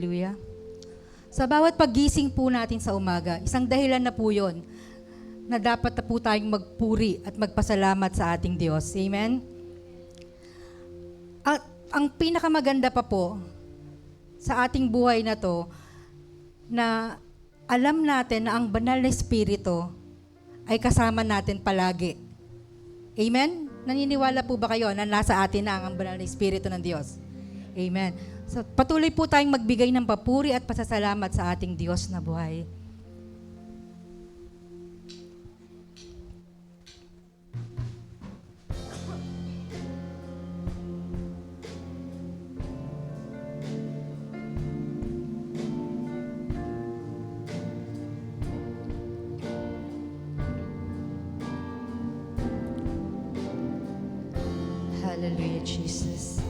Hallelujah. Sa bawat paggising po natin sa umaga, isang dahilan na po yun na dapat na po tayong magpuri at magpasalamat sa ating Diyos. Amen? Ang pinakamaganda pa po sa ating buhay na to, na alam natin na ang banal na Espiritu ay kasama natin palagi. Amen? Naniniwala po ba kayo na nasa atin na ang banal na Espiritu ng Diyos? Amen. So, patuloy po tayong magbigay ng papuri at pasasalamat sa ating Diyos na buhay. Hallelujah, Jesus.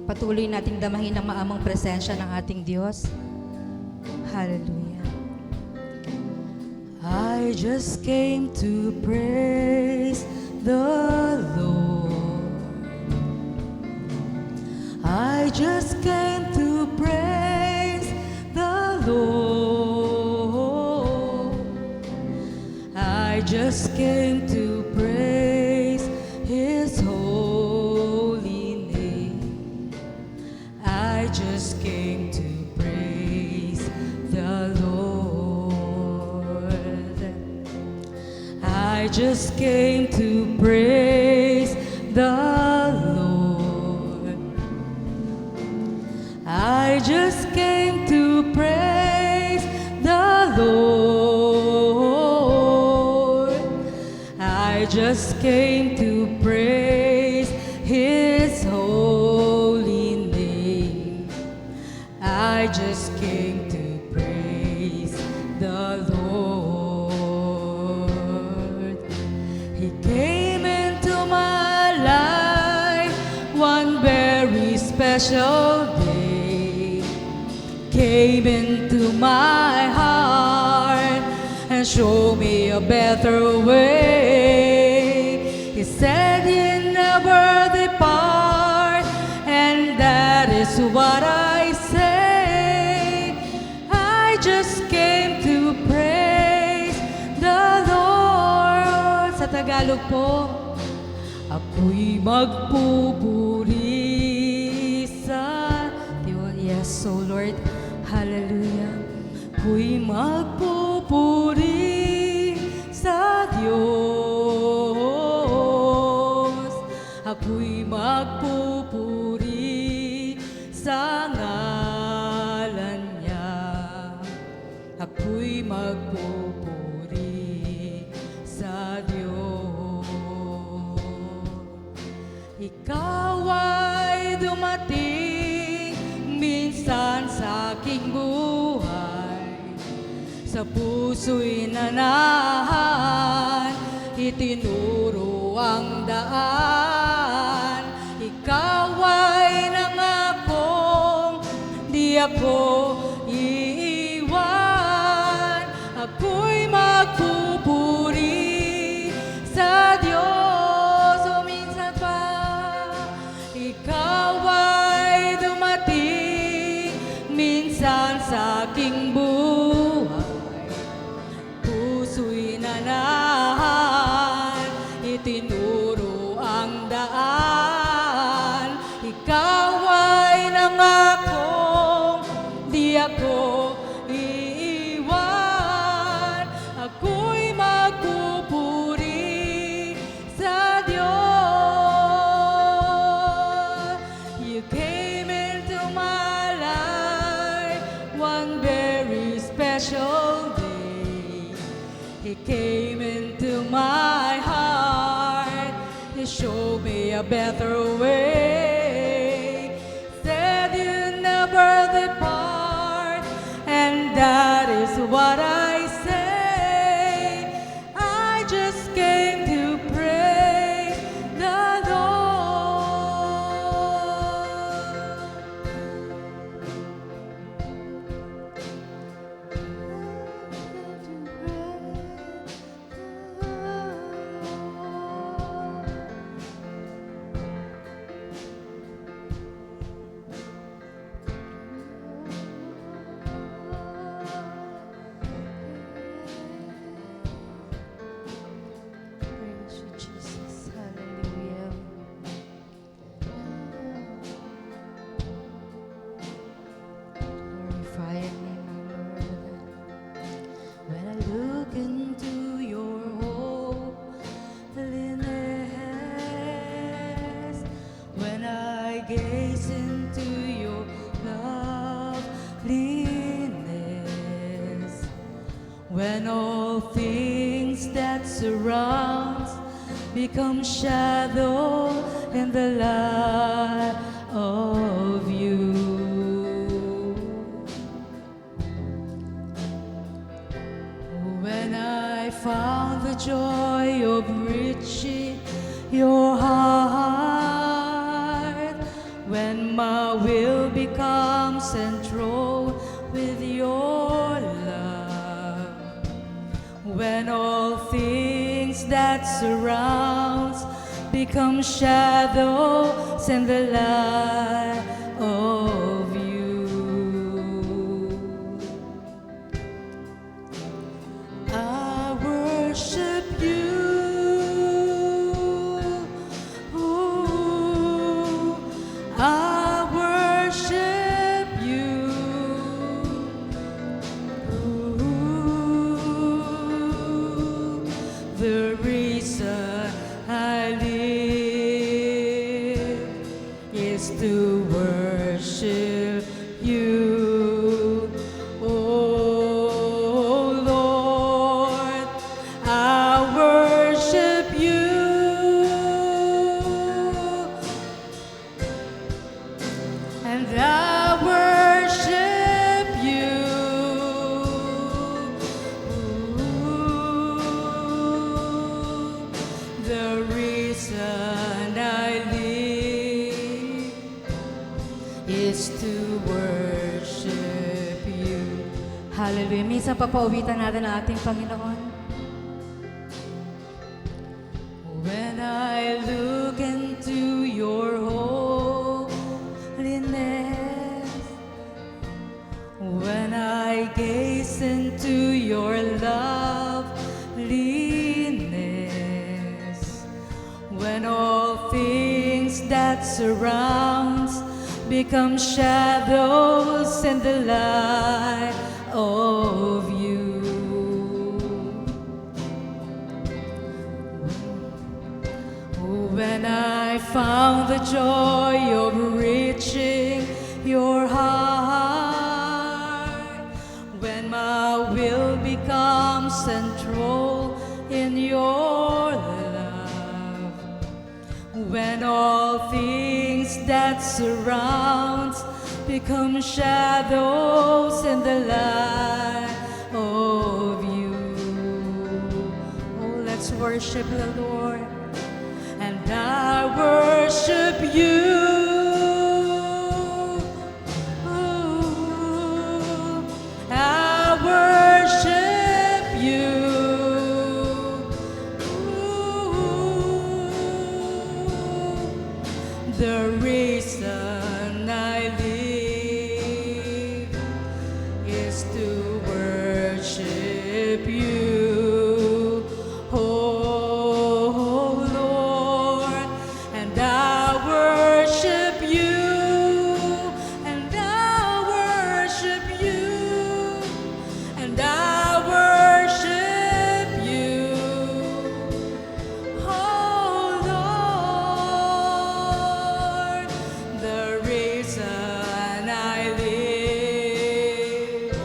Patuloy nating damahin ang maamang presensya ng ating Diyos. Hallelujah. I just came to praise the Lord. I just came to praise the Lord. I just came to praise His holy name. I just came to praise the Lord. I just came to praise the Lord. I just came to praise the Lord. I just came to praise His holy name. I just came to praise the Lord. He came into my life one very special day. Came into my heart and showed me a better way. He said He'd never depart, and that is what I say. I just came to praise the Lord. Sa Tagalog po, ako'y magpupuri sa Diyos. Yes, so Lord, hallelujah. Ako'y magpupuri sa Diyos. Ako'y magpupuri sa ngalan niya. Ako'y magpupuri sa Diyos. Ikaw ay dumating minsan sa aking buhay. Sa puso'y nanahan, itinuro ang daan. Ikaw ay nangakong di ako iiwan. Ako'y magpupuri sa Diyos. O minsan pa, ikaw ay dumating minsan sa aking buhay. Puso'y nanahan, itinuro ang daan. Ikaw ay nangakong di ako iiwan. Ako'y magpupuri sa Diyos. You came into my life one very special day. He came into my heart. He showed me a better way. Said you never depart, and that is what I say. I just came to praise the Lord. gaze into your loveliness, when all things that surround become shadow in the light of you. When I found the joy of reaching your heart, when my will becomes enthralled with your love, when all things that surrounds become shadows in the light of you, I worship you. Ooh, I worship you. Ooh, the reason I live is to worship you. Oh Lord, I worship you. And I worship you. Ooh, the reason I live is to worship you. Hallelujah. Minsan papauwitan natin ang ating Panginoon. When I look into your holiness, when I gaze into your loveliness, when all things that surrounds become shadows in the light of you. When I found the joy of reaching your heart, when my will becomes central in your love, when all things that surrounds become shadows in the light of you. Oh, let's worship the Lord. And I worship you. Ooh, I worship you. Ooh, the reason I live is to worship you. Oh Lord, and I worship you, and I worship you, and I worship you. Oh Lord, the reason I live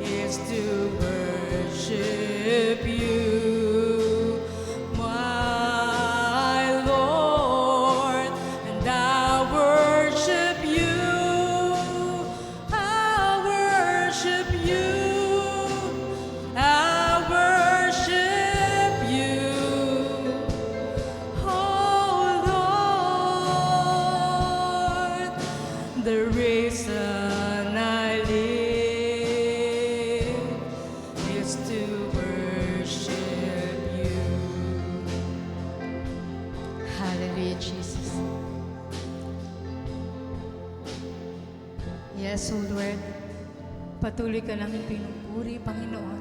is to worship you, my Lord, and I worship you. I worship you. I worship you. Oh Lord, the reason I live is to worship you. Hallelujah, Jesus. Yes, O Lord. Patuloy ka namin pinupuri, Panginoon.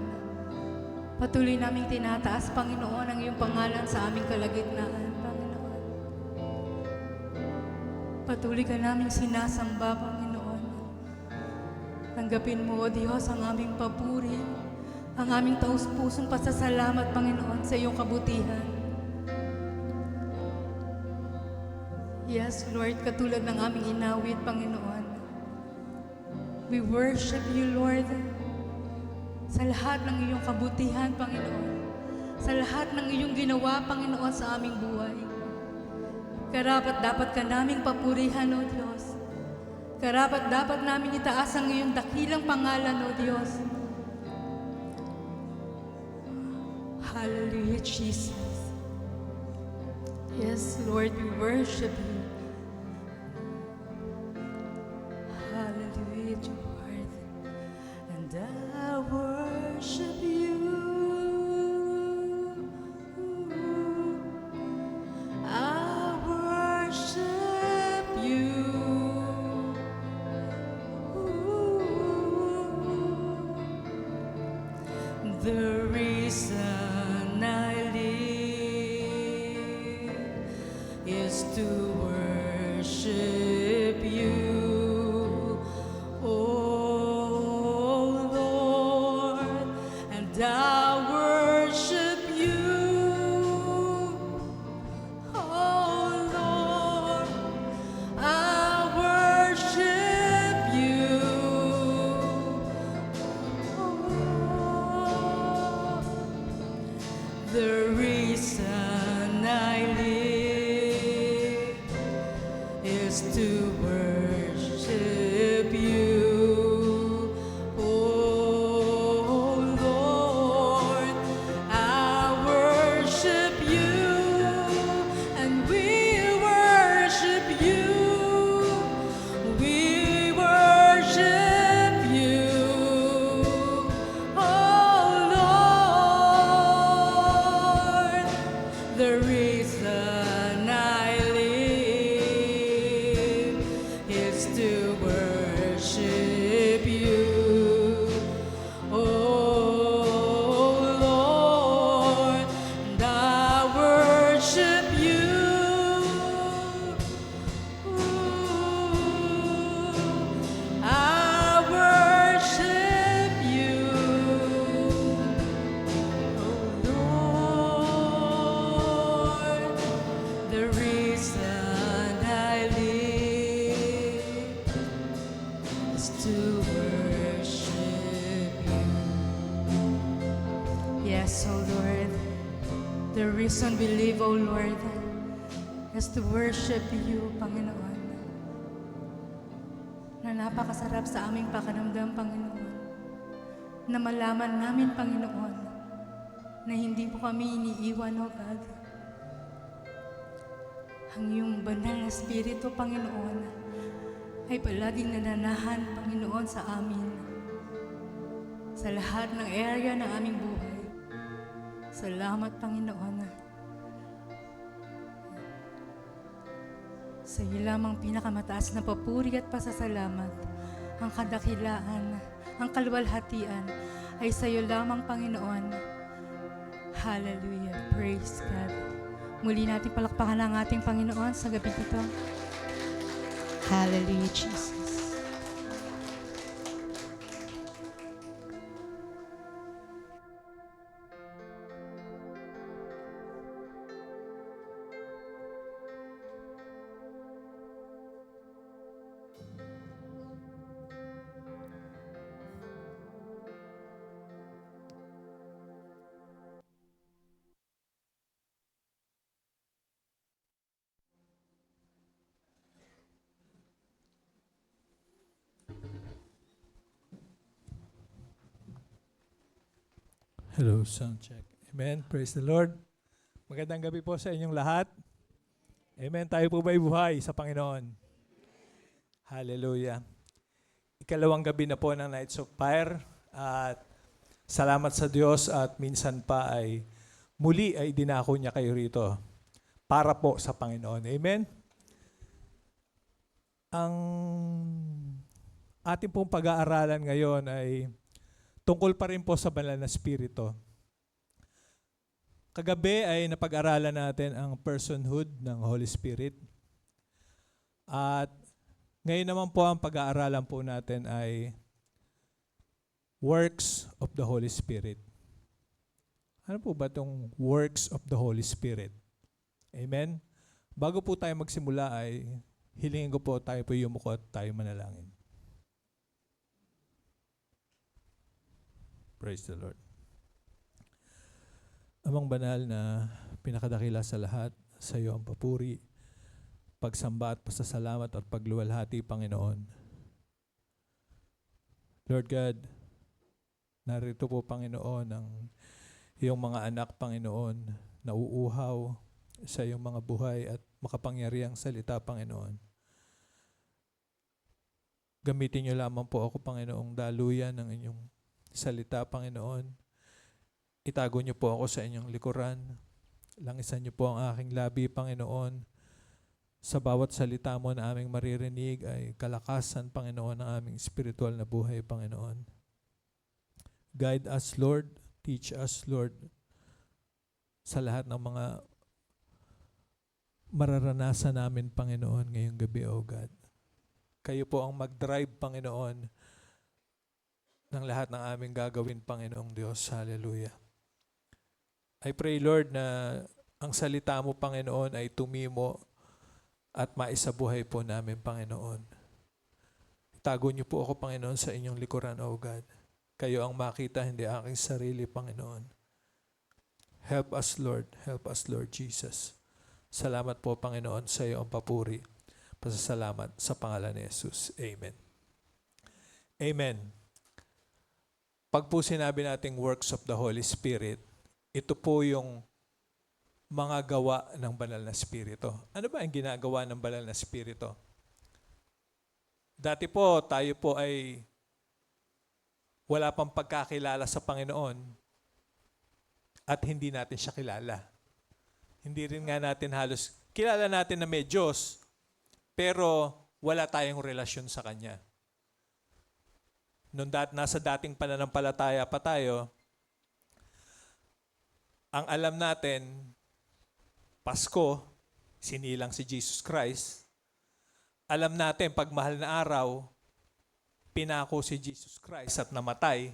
Patuloy naming tinataas, Panginoon, ang iyong pangalan sa aming kalagitnaan, Panginoon. Patuloy ka naming sinasamba, Panginoon. Tanggapin mo, O Diyos, ang aming papuri, ang aming taus-pusong pasasalamat, Panginoon, sa iyong kabutihan. Yes, Lord, katulad ng aming inawit, Panginoon. We worship you, Lord, sa lahat ng iyong kabutihan, Panginoon. Sa lahat ng iyong ginawa, Panginoon, sa aming buhay. Karapat dapat ka naming papurihan, O Diyos. Karapat dapat namin itaas ang iyong dakilang pangalan, O Diyos. Hallelujah, Jesus. Yes, Lord, we worship you. Hallelujah, Lord. And I worship you. I worship you. The reason I live is to worship you, oh Lord, and I worship you, oh Lord, I worship you. The reason I live is to worship you, oh Lord. I worship you, and we worship you. We worship you, oh Lord. The reason I live is to worship you, oh Lord, and I worship you. I worship you, oh Lord. The reason I live is to worship you. Yes, oh Lord. The reason we live, oh Lord, is to worship you, Panginoon. Na napakasarap sa aming pakiramdam, Panginoon. Na malaman namin, Panginoon, na hindi mo kami iniiwan, O God. Ang iyong banal na Espiritu, Panginoon, ay palaging nananahan, Panginoon, sa amin. Sa lahat ng area ng aming buhay. Salamat, Panginoon. Sa iyo lamang pinakamataas na papuri at pasasalamat, ang kadakilaan, ang kaluwalhatian, ay sa iyo lamang, Panginoon. Hallelujah. Praise God. Muli natin palakpakan ang ating Panginoon sa gabi ito. Hallelujah, Jesus. Hello, sound check. Amen. Praise the Lord. Magandang gabi po sa inyong lahat. Amen. Tayo po ba'y buhay sa Panginoon? Hallelujah. Ikalawang gabi na po ng Nights of Fire. At salamat sa Diyos at minsan pa ay muli ay dinako niya kayo rito para po sa Panginoon. Amen. Ang ating pong pag-aaralan ngayon ay tungkol pa rin po sa banal na spirito. Kagabi ay napag-aralan natin ang personhood ng Holy Spirit. At ngayon naman po ang pag-aaralan po natin ay works of the Holy Spirit. Ano po ba itong works of the Holy Spirit? Amen? Bago po tayo magsimula ay hilingin ko po tayo po yumuko at tayo manalangin. Praise the Lord. Amang banal na pinakadakila sa lahat, sa iyo ang papuri, pagsamba at pasasalamat at pagluwalhati, Panginoon. Lord God, narito po, Panginoon, ang iyong mga anak, Panginoon, na uuhaw sa iyong mga buhay at makapangyarihang salita, Panginoon. Gamitin niyo lamang po ako, Panginoong daluyan ng inyong salita, Panginoon. Itago niyo po ako sa inyong likuran. Langisan niyo po ang aking labi, Panginoon. Sa bawat salita mo na aming maririnig ay kalakasan, Panginoon, ng aming spiritual na buhay, Panginoon. Guide us, Lord. Teach us, Lord, sa lahat ng mga mararanasan namin, Panginoon, ngayong gabi, O God. Kayo po ang mag-drive, Panginoon, ng lahat ng aming gagawin, Panginoong Diyos. Hallelujah. I pray, Lord, na ang salita mo, Panginoon, ay tumimo at maisabuhay po namin, Panginoon. Itago niyo po ako, Panginoon, sa inyong likuran, O God. Kayo ang makita, hindi aking sarili, Panginoon. Help us, Lord. Help us, Lord Jesus. Salamat po, Panginoon, sa iyo ang papuri. Pasasalamat sa pangalan ni Jesus. Amen. Amen. Pag po sinabi nating works of the Holy Spirit, ito po yung mga gawa ng banal na Espiritu. Ano ba ang ginagawa ng banal na Espiritu? Dati po, tayo po ay wala pang pagkakilala sa Panginoon at hindi natin siya kilala. Hindi rin nga natin halos, kilala natin na may Diyos, pero wala tayong relasyon sa Kanya. Nasa dating pananampalataya pa tayo, ang alam natin, Pasko, sinilang si Jesus Christ. Alam natin, pag mahal na araw, pinako si Jesus Christ at namatay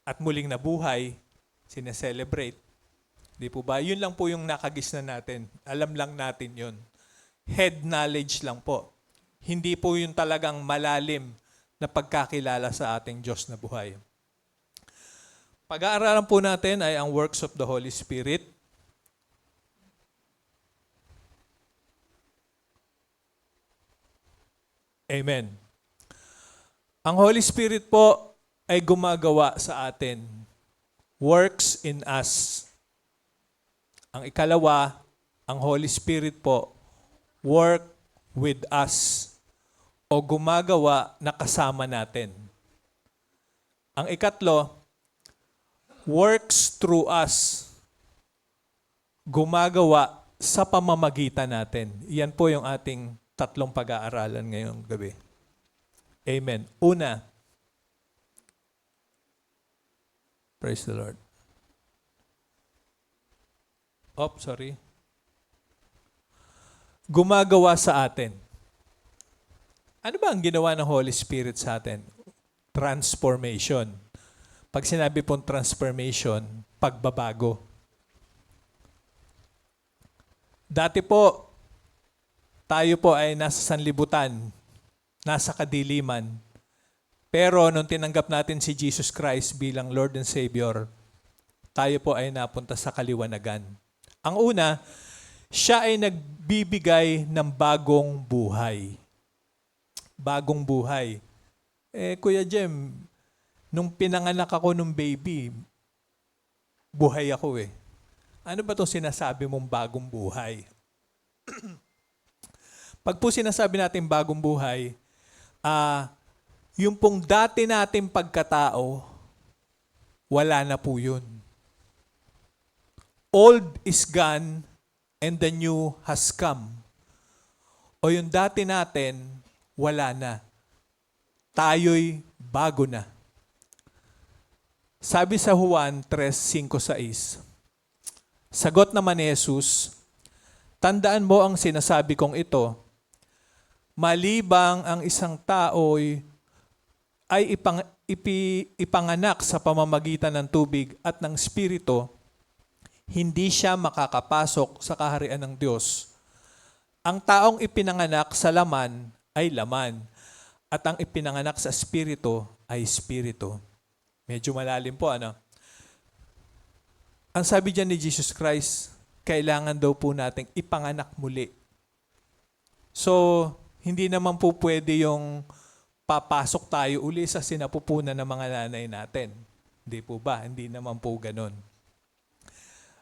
at muling nabuhay, sineselebrate. Di po ba? Yun lang po yung nakagisna natin. Alam lang natin yun. Head knowledge lang po. Hindi po yung talagang malalim na pagkakilala sa ating Diyos na buhay. Pag-aaralan po natin ay ang works of the Holy Spirit. Amen. Ang Holy Spirit po ay gumagawa sa atin. Works in us. Ang ikalawa, ang Holy Spirit po, work with us. O gumagawa na kasama natin. Ang ikatlo, works through us. Gumagawa sa pamamagitan natin. Iyan po yung ating tatlong pag-aaralan ngayong gabi. Amen. Una, praise the Lord. Sorry. Gumagawa sa atin. Ano ba ang ginawa ng Holy Spirit sa atin? Transformation. Pag sinabi pong transformation, pagbabago. Dati po, tayo po ay nasa sanlibutan, nasa kadiliman. Pero nung tinanggap natin si Jesus Christ bilang Lord and Savior, tayo po ay napunta sa kaliwanagan. Ang una, siya ay nagbibigay ng bagong buhay. Bagong buhay. Kuya Jem, nung pinanganak ako nung baby, buhay ako eh. Ano ba itong sinasabi mong bagong buhay? Pag po sinasabi natin bagong buhay, yung pong dati nating pagkatao, wala na po yun. Old is gone and the new has come. O yung dati natin, wala na. Tayo'y bago na. Sabi sa Juan 3:5-6, sagot naman ni Jesus, tandaan mo ang sinasabi kong ito, malibang ang isang tao ay ipanganak sa pamamagitan ng tubig at ng Espiritu, hindi siya makakapasok sa kaharian ng Diyos. Ang taong ipinanganak sa laman ay laman, at ang ipinanganak sa espiritu ay espiritu. Medyo malalim po, ano? Ang sabi diyan ni Jesus Christ, kailangan daw po nating ipanganak muli. So, hindi naman po pwede yung papasok tayo uli sa sinapupunan ng mga nanay natin. Hindi po ba? Hindi naman po ganun.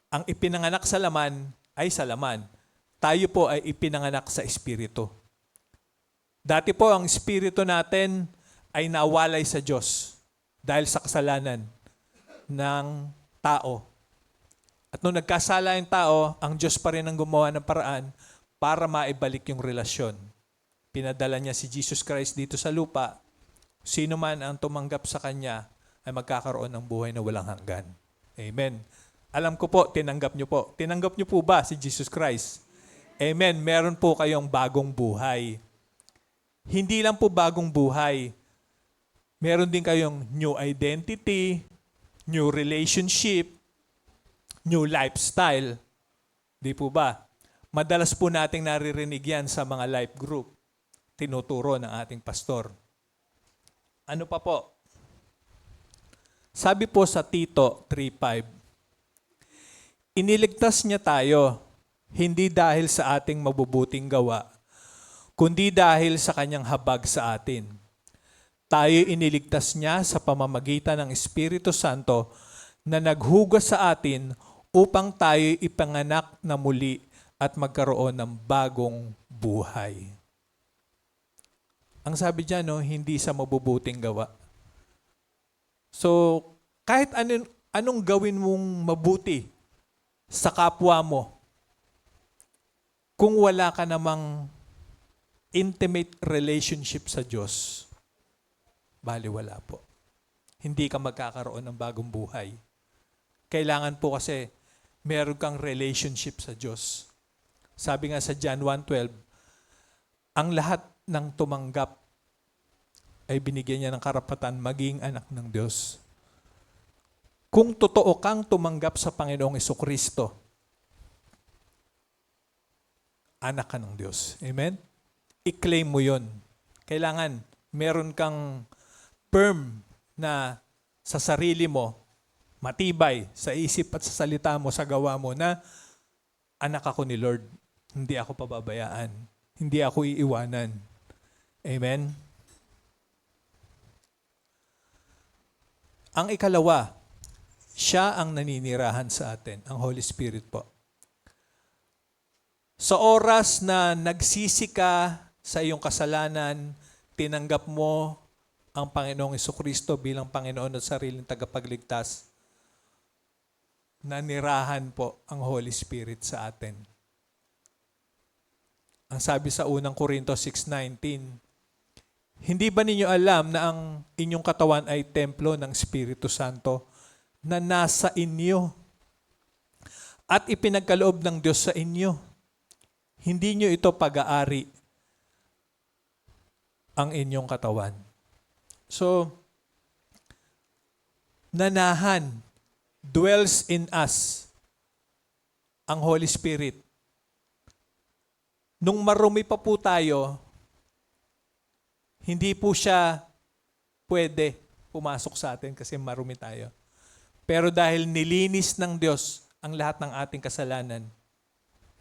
Ang ipinanganak sa laman ay sa laman. Tayo po ay ipinanganak sa espiritu. Dati po ang espiritu natin ay nawalay sa Diyos dahil sa kasalanan ng tao. At nung nagkasala yung tao, ang Diyos pa rin ang gumawa ng paraan para maibalik yung relasyon. Pinadala niya si Jesus Christ dito sa lupa. Sino man ang tumanggap sa Kanya ay magkakaroon ng buhay na walang hanggan. Amen. Alam ko po, tinanggap niyo po. Tinanggap niyo po ba si Jesus Christ? Amen. Meron po kayong bagong buhay. Hindi lang po bagong buhay. Meron din kayong new identity, new relationship, new lifestyle. Di po ba? Madalas po nating naririnig yan sa mga life group. Tinuturo ng ating pastor. Ano pa po? Sabi po sa Tito 3:5, iniligtas niya tayo, hindi dahil sa ating mabubuting gawa, kundi dahil sa kanyang habag sa atin. Tayo iniligtas niya sa pamamagitan ng Espiritu Santo na naghugas sa atin upang tayo ipanganak na muli at magkaroon ng bagong buhay. Ang sabi dyan, no, hindi sa mabubuting gawa. So, kahit anong gawin mong mabuti sa kapwa mo, kung wala ka namang intimate relationship sa Diyos, baliwala po. Hindi ka magkakaroon ng bagong buhay. Kailangan po kasi meron kang relationship sa Diyos. Sabi nga sa John 1:12, ang lahat ng tumanggap ay binigyan niya ng karapatan maging anak ng Diyos. Kung totoo kang tumanggap sa Panginoong Jesucristo, anak ka ng Diyos. Amen? I-claim mo yun. Kailangan meron kang firm na sa sarili mo, matibay sa isip at sa salita mo, sa gawa mo na anak ako ni Lord. Hindi ako pababayaan. Hindi ako iiwanan. Amen? Ang ikalawa, siya ang naninirahan sa atin, ang Holy Spirit po. Sa oras na nagsisi ka sa iyong kasalanan, tinanggap mo ang Panginoong Jesucristo bilang Panginoon at sariling tagapagligtas, nanirahan po ang Holy Spirit sa atin. Ang sabi sa unang Korinto 6:19, hindi ba ninyo alam na ang inyong katawan ay templo ng Espiritu Santo na nasa inyo at ipinagkaloob ng Diyos sa inyo? Hindi nyo ito pag-aari ang inyong katawan. So, nanahan, dwells in us ang Holy Spirit. Nung marumi pa po tayo, hindi po siya pwede pumasok sa atin kasi marumi tayo. Pero dahil nilinis ng Diyos ang lahat ng ating kasalanan,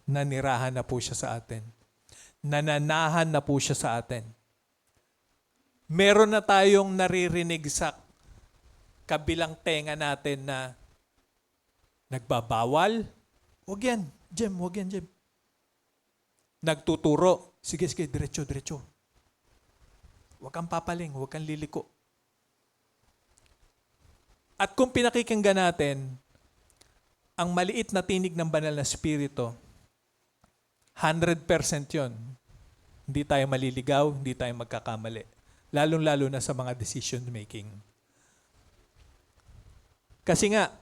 nanirahan na po siya sa atin. Nananahan na po siya sa atin. Meron na tayong naririnig sa kabilang tenga natin na nagbabawal. Huwag yan, Jem, huwag yan, Jem. Nagtuturo. Sige, diretso. Huwag kang papaling, huwag kang liliko. At kung pinakikinggan natin, ang maliit na tinig ng banal na Espiritu, 100% yon. Hindi tayo maliligaw, hindi tayo magkakamali. Lalong-lalo na sa mga decision making. Kasi nga,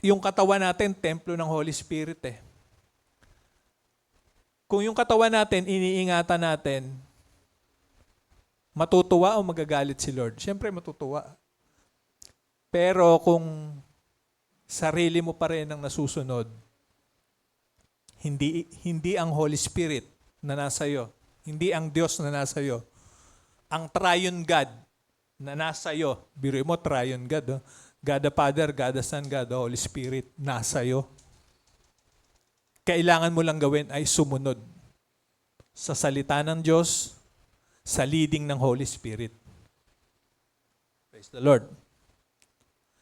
yung katawan natin, templo ng Holy Spirit eh. Kung yung katawan natin, iniingatan natin, matutuwa o magagalit si Lord? Siyempre matutuwa. Pero kung sarili mo pa rin ang nasusunod, Hindi ang Holy Spirit na nasa iyo. Hindi ang Diyos na nasa iyo. Ang triune God na nasa iyo. Biruin mo, triune God. Oh. God the Father, God the Son, God the Holy Spirit nasa iyo. Kailangan mo lang gawin ay sumunod sa salita ng Diyos, sa leading ng Holy Spirit. Praise the Lord.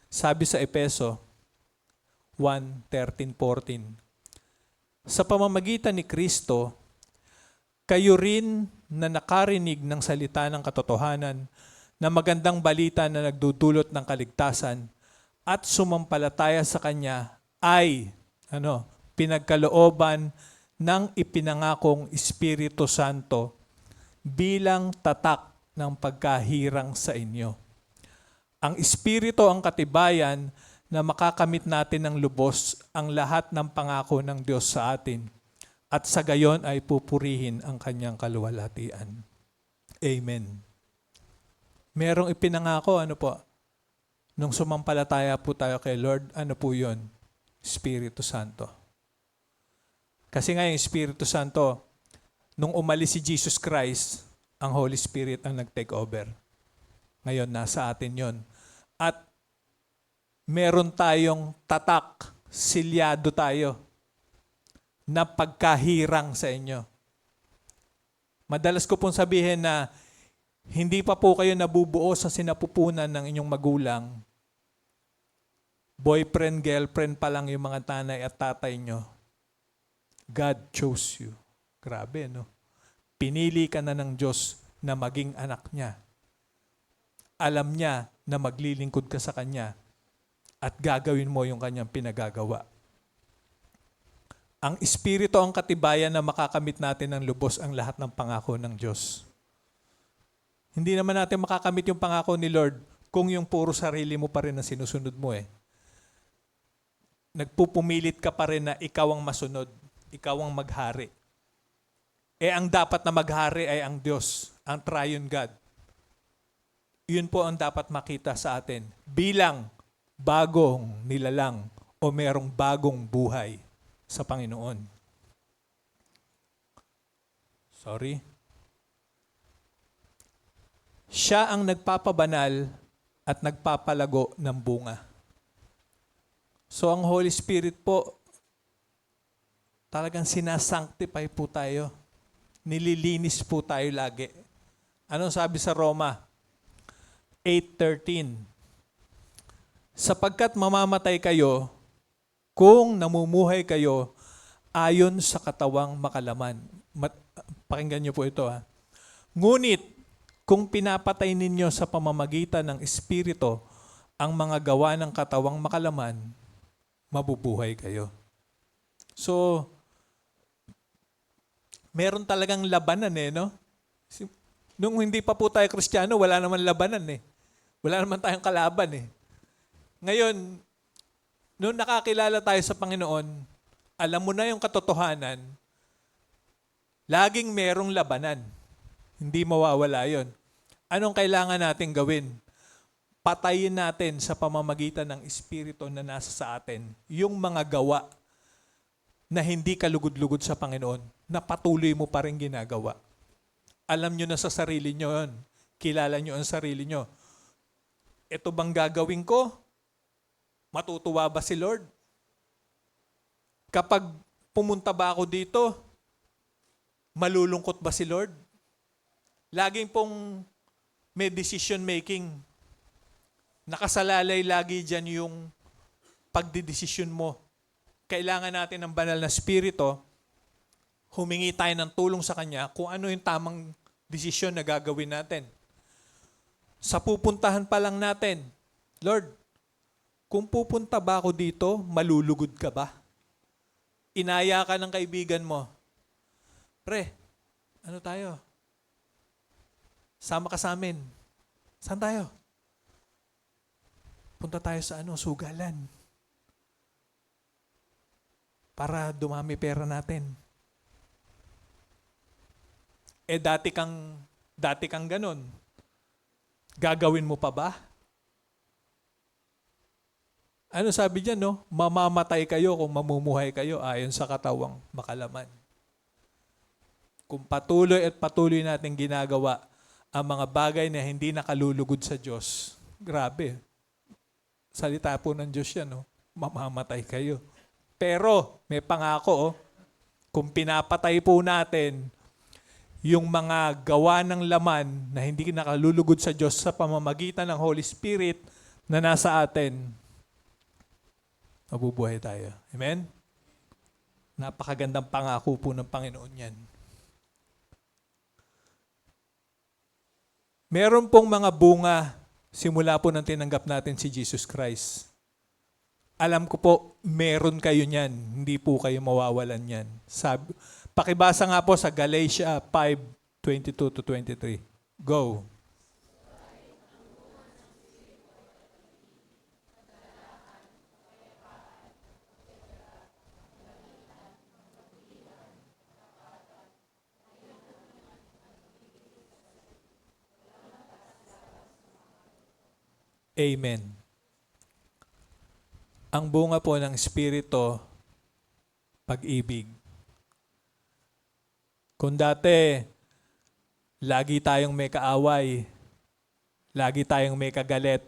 Sabi sa Efeso 1:13-14, sa pamamagitan ni Kristo, kayo rin na nakarinig ng salita ng katotohanan na magandang balita na nagdudulot ng kaligtasan at sumampalataya sa Kanya ay pinagkalooban ng ipinangakong Espiritu Santo bilang tatak ng pagkahirang sa inyo. Ang Espiritu ang katibayan na makakamit natin ng lubos ang lahat ng pangako ng Diyos sa atin at sa gayon ay pupurihin ang Kanyang kaluwalhatian. Amen. Merong ipinangako, nung sumampalataya po tayo kay Lord, ano po yun? Espiritu Santo. Kasi nga yung Espiritu Santo, nung umalis si Jesus Christ, ang Holy Spirit ang nag-take over. Ngayon, nasa atin yon. At meron tayong tatak, silyado tayo, na pagkahirang sa inyo. Madalas ko pong sabihin na hindi pa po kayo nabubuo sa sinapupunan ng inyong magulang. Boyfriend, girlfriend pa lang yung mga tanay at tatay nyo. God chose you. Grabe, no? Pinili ka na ng Diyos na maging anak niya. Alam niya na maglilingkod ka sa Kanya at gagawin mo yung Kanyang pinagagawa. Ang Espiritu ang katibayan na makakamit natin ng lubos ang lahat ng pangako ng Diyos. Hindi naman natin makakamit yung pangako ni Lord kung yung puro sarili mo pa rin na sinusunod mo eh. Nagpupumilit ka pa rin na ikaw ang masunod, ikaw ang maghari. Ang dapat na maghari ay ang Diyos, ang triune God. Yun po ang dapat makita sa atin bilang bagong nilalang o merong bagong buhay sa Panginoon. Sorry. Siya ang nagpapabanal at nagpapalago ng bunga. So ang Holy Spirit po, talagang sinasanctify po tayo. Nililinis po tayo lagi. Anong sabi sa Roma 8:13? Sapagkat mamamatay kayo kung namumuhay kayo ayon sa katawang makalaman. Pakinggan niyo po ito. Ngunit kung pinapatay ninyo sa pamamagitan ng Espiritu ang mga gawa ng katawang makalaman, mabubuhay kayo. So, meron talagang labanan no? Nung hindi pa po tayo Kristiyano, wala naman labanan Wala naman tayong kalaban Ngayon, nung nakakilala tayo sa Panginoon, alam mo na yung katotohanan, laging merong labanan. Hindi mawawala yon. Anong kailangan natin gawin? Patayin natin sa pamamagitan ng Espiritu na nasa sa atin yung mga gawa na hindi kalugod-lugod sa Panginoon, na patuloy mo pa rin ginagawa. Alam nyo na sa sarili nyo yun. Kilala nyo ang sarili nyo. Ito bang gagawin ko? Matutuwa ba si Lord? Kapag pumunta ba ako dito, malulungkot ba si Lord? Laging pong may decision making. Nakasalalay lagi dyan yung pagdidesisyon mo. Kailangan natin ng banal na Espiritu, humingi tayo ng tulong sa Kanya kung ano yung tamang desisyon na gagawin natin. Sa pupuntahan pa lang natin, Lord, kung pupunta ba ako dito, malulugod ka ba? Inaya ka ng kaibigan mo, pre, ano tayo? Sama ka sa amin. Saan tayo? Punta tayo sa sugalan. Para dumami pera natin. Dati kang ganun. Gagawin mo pa ba? Ano sabi niya, no? Mamamatay kayo kung mamumuhay kayo ayon sa katawang makalaman. Kung patuloy at patuloy natin ginagawa ang mga bagay na hindi nakalulugod sa Diyos, grabe. Salita po ng Diyos yan, no? Mamamatay kayo. Pero, may pangako, oh, kung pinapatay po natin yung mga gawa ng laman na hindi nakalulugod sa Diyos sa pamamagitan ng Holy Spirit na nasa atin, mabubuhay tayo. Amen? Napakagandang pangako po ng Panginoon yan. Meron pong mga bunga simula po nang tinanggap natin si Jesus Christ. Alam ko po, meron kayo niyan. Hindi po kayo mawawalan niyan. Pakibasa nga po sa Galatia 5:22-23. Go. Amen. Ang bunga po ng Espiritu, pag-ibig. Kung dati, lagi tayong may kaaway, lagi tayong may kagalit,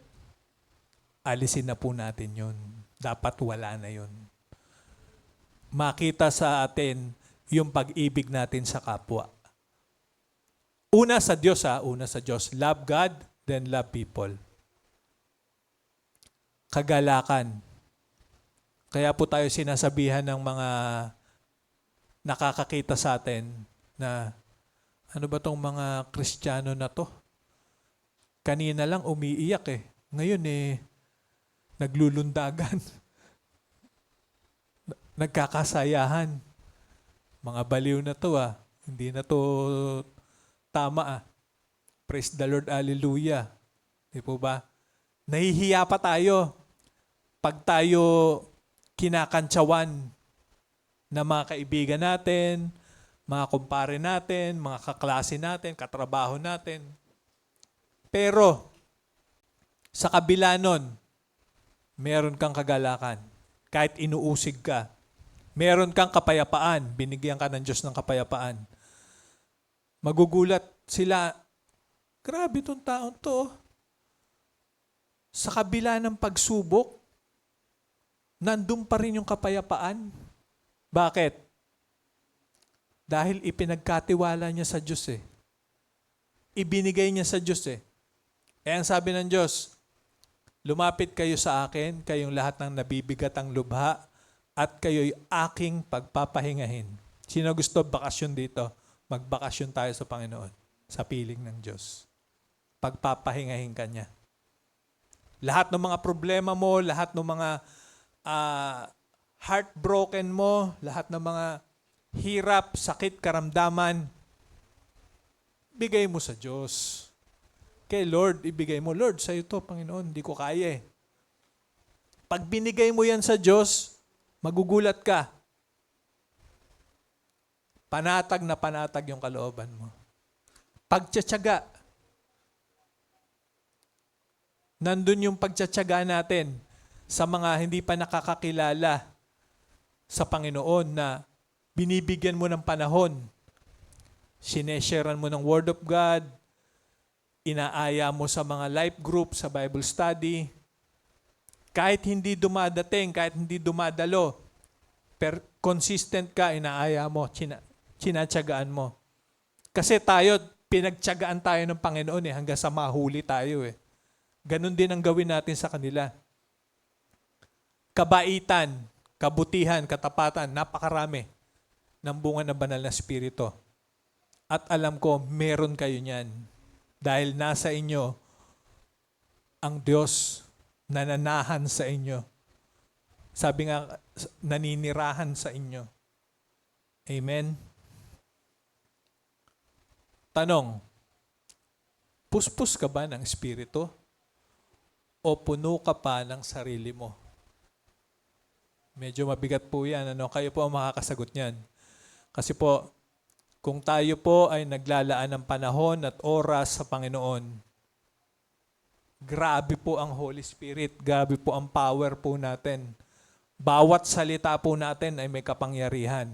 alisin na po natin yun. Dapat wala na yun. Makita sa atin yung pag-ibig natin sa kapwa. Una sa Diyos, una sa Diyos. Love God, then love people. Kagalakan. Kaya po tayo sinasabihan ng mga nakakakita sa atin na ano ba tong mga Kristiyano na to? Kanina lang umiiyak eh. Ngayon naglulundagan. Nagkakasayahan. Mga baliw na to Hindi na to tama Praise the Lord, hallelujah. Di po ba? Nahihiya pa tayo pag tayo kinakantsawan na mga kaibigan natin, mga kumpare natin, mga kaklase natin, katrabaho natin. Pero, sa kabila nun, meron kang kagalakan. Kahit inuusig ka. Meron kang kapayapaan. Binigyan ka ng Diyos ng kapayapaan. Magugulat sila, grabe itong taon to. Sa kabila ng pagsubok, nandun pa rin yung kapayapaan. Bakit? Dahil ipinagkatiwala niya sa Diyos Ibinigay niya sa Diyos ang sabi ng Diyos, lumapit kayo sa akin, kayong lahat ng nabibigat ang lubha, at kayo'y aking pagpapahingahin. Sino gusto bakasyon dito? Magbakasyon tayo sa Panginoon, sa piling ng Diyos. Pagpapahingahin ka niya. Lahat ng mga problema mo, lahat ng mga heartbroken mo, lahat ng mga hirap, sakit, karamdaman, bigay mo sa Diyos. Kay Lord, ibigay mo. Lord, sa'yo to, Panginoon, hindi ko kaya Pag binigay mo yan sa Diyos, magugulat ka. Panatag na panatag yung kalooban mo. Pagtsatsaga. Nandun yung pagtsatsaga natin sa mga hindi pa nakakakilala sa Panginoon na binibigyan mo ng panahon. Sinesharean mo ng Word of God, inaaya mo sa mga life group, sa Bible study. Kahit hindi dumadating, kahit hindi dumadalo, consistent ka, inaaya mo, tinatsagaan mo. Kasi tayo, pinagtsagaan tayo ng Panginoon hanggang sa mahuli tayo Ganon din ang gawin natin sa kanila. Kabaitan, kabutihan, katapatan, napakarami ng bunga ng banal na Espiritu. At alam ko, meron kayo niyan. Dahil nasa inyo ang Diyos nananahan sa inyo. Sabi nga, naninirahan sa inyo. Amen? Tanong, puspos ka ba ng Espiritu? O puno ka pa ng sarili mo? Medyo mabigat po yan. Kayo po ang makakasagot niyan. Kasi po, kung tayo po ay naglalaan ng panahon at oras sa Panginoon, Grabe po ang Holy Spirit. Grabe po ang power po natin. Bawat salita po natin ay may kapangyarihan.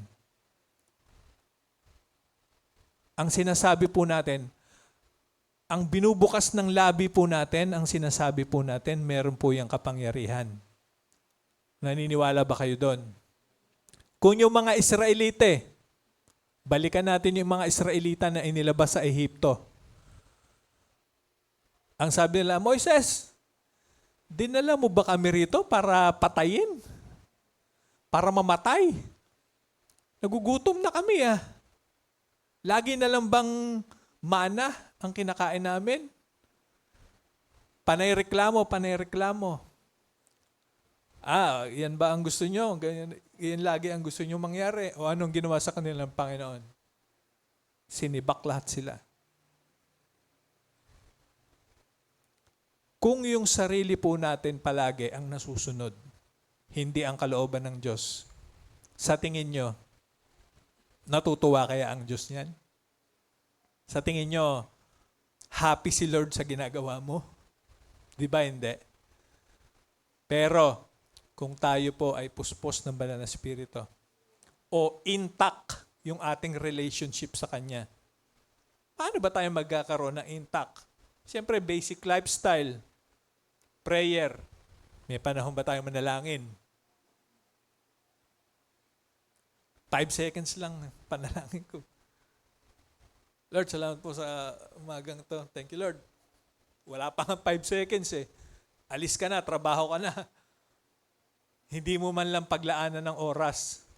Ang sinasabi po natin, ang binubukas ng labi po natin, ang sinasabi po natin, meron po yung kapangyarihan. Naniniwala ba kayo doon? Kung yung mga Israelite, balikan natin yung mga Israelita na inilabas sa Ehipto. Ang sabi nila, Moises, dinala mo ba kami rito para patayin? Para mamatay? Nagugutom na kami ah. Lagi na lang bang mana ang kinakain namin? Panay reklamo. Yan ba ang gusto nyo? Yan lagi ang gusto nyo mangyari. O anong ginawa sa kanilang Panginoon? Sinibak lahat sila. Kung yung sarili po natin palagi ang nasusunod, hindi ang kalooban ng Diyos, sa tingin nyo, natutuwa kaya ang Diyos niyan? Sa tingin nyo, happy si Lord sa ginagawa mo? Di ba hindi? Pero, kung tayo po ay puspos ng banal na Espiritu, o intact yung ating relationship sa Kanya, paano ba tayo magkakaroon ng intact? Siyempre, basic lifestyle, prayer. May panahon ba tayo manalangin? 5 seconds lang panalangin ko. Lord, salamat po sa umagang to. Thank you, Lord. Wala pa nga 5 seconds eh. Alis ka na, trabaho ka na. Hindi mo man lang paglaanan ng oras.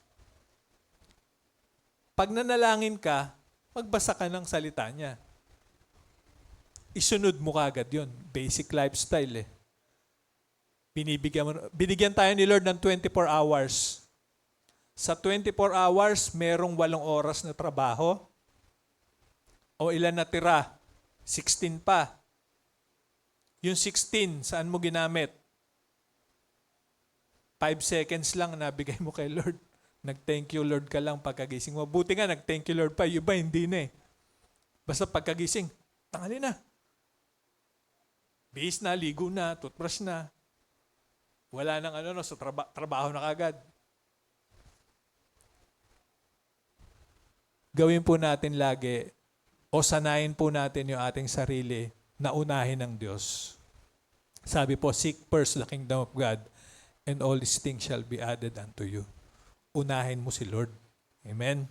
Pag nanalangin ka, magbasa ka ng salita niya. Isunod mo kagad yun. Basic lifestyle eh. Binigyan tayo ni Lord ng 24 hours. Sa 24 hours, merong 8 oras na trabaho. O ilan na tira? 16 pa. Yung 16, saan mo ginamit? 5 seconds lang nabigay mo kay Lord. Nag-thank you Lord ka lang pagkagising mo. Buti nga, nag-thank you Lord pa. Yung iba, hindi na eh. Basta pagkagising, tanghali na. Bihis na, ligo na, toothbrush na. Wala nang sa trabaho na kagad. Gawin po natin lagi o sanayin po natin yung ating sarili na unahin ng Diyos. Sabi po, seek first the kingdom of God and all these things shall be added unto you. Unahin mo si Lord. Amen?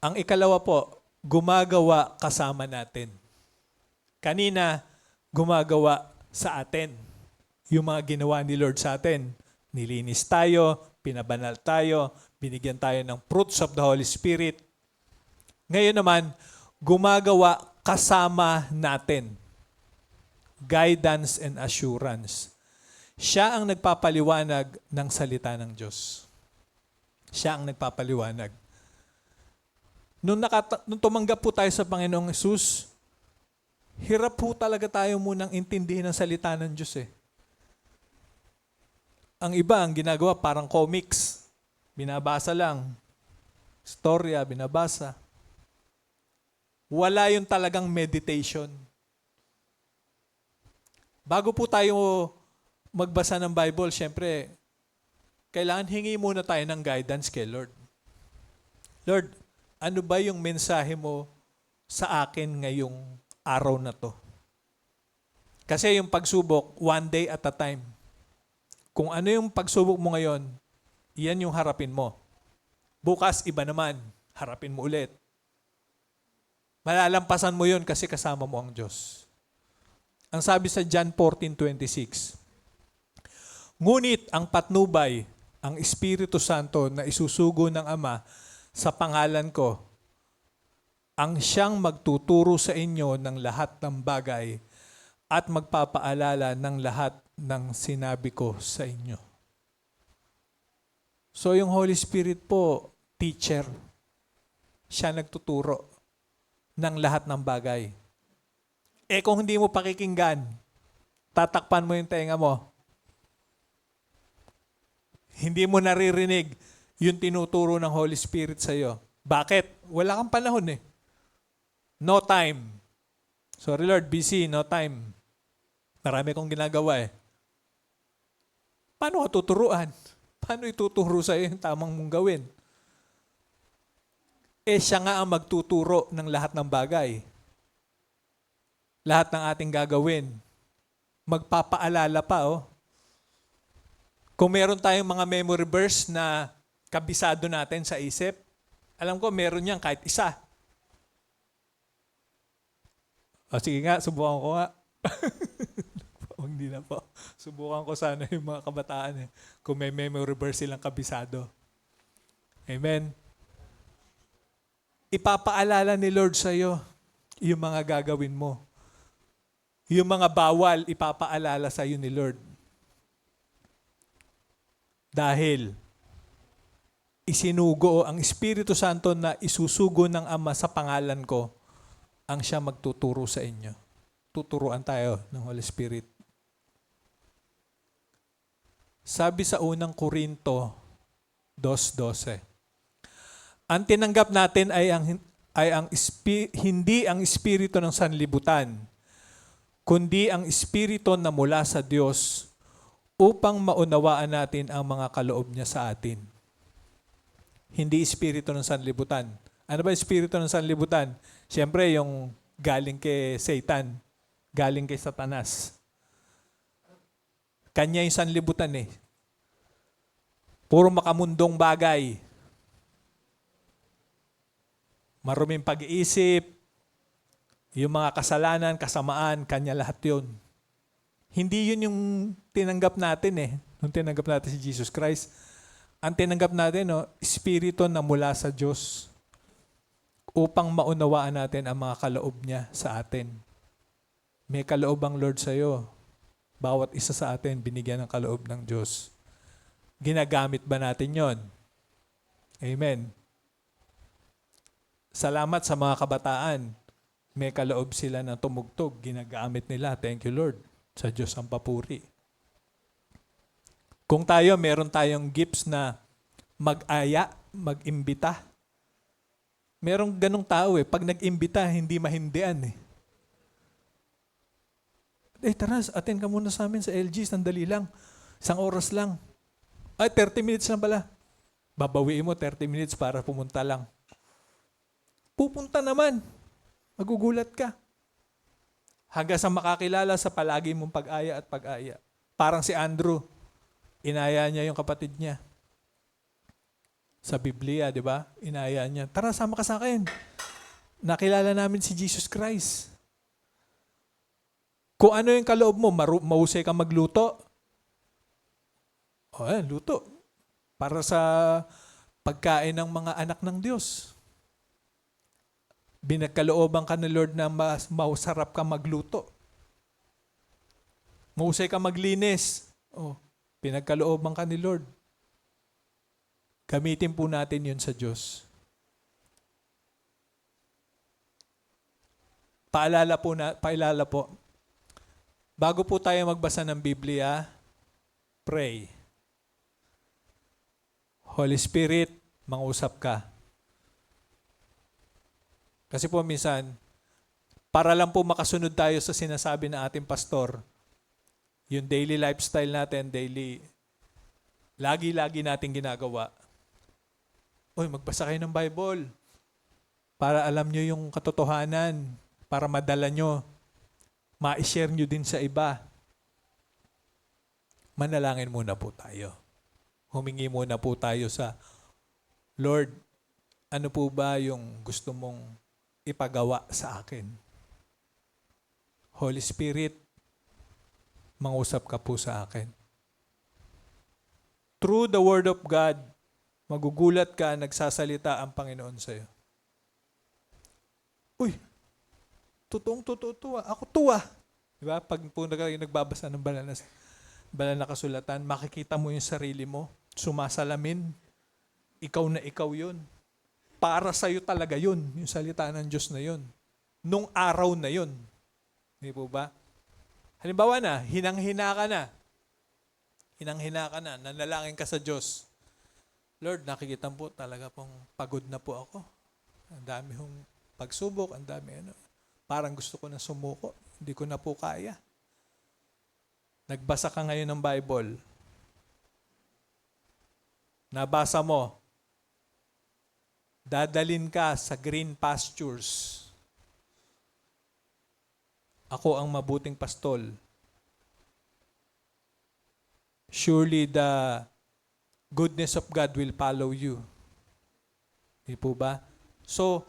Ang ikalawa po, gumagawa kasama natin. Kanina, gumagawa sa atin. Yung mga ginawa ni Lord sa atin. Nilinis tayo, pinabanal tayo, binigyan tayo ng fruits of the Holy Spirit. Ngayon naman, gumagawa kasama natin. Guidance and assurance. Siya ang nagpapaliwanag ng salita ng Diyos. Siya ang nagpapaliwanag. Nung tumanggap po tayo sa Panginoong Hesus, hirap po talaga tayo munang intindihin ang salita ng Diyos eh. Ang iba, ang ginagawa parang comics. Binabasa lang. Storya, binabasa. Wala yung talagang meditation. Bago po tayo magbasa ng Bible, syempre, kailangan hingi muna tayo ng guidance kay Lord. Lord, ano ba yung mensahe mo sa akin ngayong araw na to? Kasi yung pagsubok, one day at a time. Kung ano yung pagsubok mo ngayon, iyan yung harapin mo. Bukas, iba naman. Harapin mo ulit. Malalampasan mo yun kasi kasama mo ang Diyos. Ang sabi sa John 14:26, ngunit ang patnubay, ang Espiritu Santo na isusugo ng Ama sa pangalan ko, ang siyang magtuturo sa inyo ng lahat ng bagay at magpapaalala ng lahat ng sinabi ko sa inyo. So yung Holy Spirit po, teacher, siya nagtuturo ng lahat ng bagay. Eh kung hindi mo pakikinggan, tatakpan mo yung tenga mo. Hindi mo naririnig yung tinuturo ng Holy Spirit sa iyo. Bakit? Wala kang panahon eh. No time. Sorry Lord, busy, no time. Marami kong ginagawa eh. Paano ka tuturuan? Paano ituturo sa'yo yung tamang mong gawin? Eh siya nga ang magtuturo ng lahat ng bagay. Lahat ng ating gagawin. Magpapaalala pa, oh. Kung meron tayong mga memory verse na kabisado natin sa isip, alam ko meron yan kahit isa. O sige nga, subukan ko nga. Hindi na po. Subukan ko sana yung mga kabataan eh. Kung may memory verse silang kabisado. Amen. Ipapaalala ni Lord sa iyo yung mga gagawin mo. Yung mga bawal, ipapaalala sa iyo ni Lord. Dahil isinugo ang Espiritu Santo na isusugo ng Ama sa pangalan ko, ang siya magtuturo sa inyo. Tuturuan tayo ng Holy Spirit. Sabi sa unang Korinto 2:12, ang tinanggap natin hindi ang espiritu ng sanlibutan, kundi ang espiritu na mula sa Diyos upang maunawaan natin ang mga kaloob niya sa atin. Hindi espiritu ng sanlibutan. Ano ba espiritu ng sanlibutan? Siyempre, yung galing kay Satan, galing kay Satanas. Kanya yung sanlibutan eh. Puro makamundong bagay. Maruming pag-iisip, yung mga kasalanan, kasamaan, kanya lahat yun. Hindi yun yung tinanggap natin eh. Nung tinanggap natin si Jesus Christ. Ang tinanggap natin, espiritu na mula sa Diyos upang maunawaan natin ang mga kaloob niya sa atin. May kaloob ang Lord sa iyo. Bawat isa sa atin binigyan ng kaloob ng Diyos. Ginagamit ba natin yon? Amen. Salamat sa mga kabataan. May kaloob sila na tumugtog. Ginagamit nila. Thank you Lord. Sa Diyos ang papuri. Kung tayo, meron tayong gifts na mag-aya, mag-imbita. Merong ganong tao eh. Pag nag-imbita, hindi mahindian eh. Tara, attend ka muna sa amin sa LG. Sandali lang. 1 oras lang. Ay, 30 minutes lang pala. Babawiin mo 30 minutes para pumunta lang. Pupunta naman. Magugulat ka. Hanggang sa makakilala sa palagi mong pag-aya at pag-aya. Parang si Andrew. Inaya niya yung kapatid niya. Sa Biblia, di ba? Inaya niya. Tara, sama ka sa akin. Nakilala namin si Jesus Christ. Kung ano yung kaloob mo, mahusay ka magluto. Luto. Para sa pagkain ng mga anak ng Diyos. Binagkalooban ka ni Lord na mas masarap ka magluto. Mahusay ka maglinis. Pinagkalooban ka ni Lord. Gamitin po natin yun sa Diyos. Paalala po. Bago po tayo magbasa ng Biblia, pray. Holy Spirit, mangusap ka. Kasi po minsan, para lang po makasunod tayo sa sinasabi ng ating pastor, yung daily lifestyle natin, lagi natin ginagawa. Magbasa kayo ng Bible para alam nyo yung katotohanan, para madala nyo, ma-share nyo din sa iba. Manalangin muna po tayo. Humingi muna po tayo sa Lord, ano po ba yung gusto mong ipagawa sa akin? Holy Spirit, mangusap ka po sa akin. Through the Word of God, magugulat ka, nagsasalita ang Panginoon sa'yo. Totoong-totoo to. Ako to. Diba? Pag po nagbabasa ng banal na kasulatan, makikita mo yung sarili mo, sumasalamin. Ikaw na ikaw yun. Para sa'yo talaga yun, yung salita ng Diyos na yun. Nung araw na yun. Hindi po ba? Halimbawa na, hinang-hina ka na, nanalangin ka sa Diyos. Lord, nakikita po talaga pong pagod na po ako. Ang dami hong pagsubok, ang dami ano. Parang gusto ko na sumuko. Hindi ko na po kaya. Nagbasa ka ngayon ng Bible. Nabasa mo. Dadalin ka sa green pastures. Ako ang mabuting pastol. Surely the goodness of God will follow you. Di po ba? So,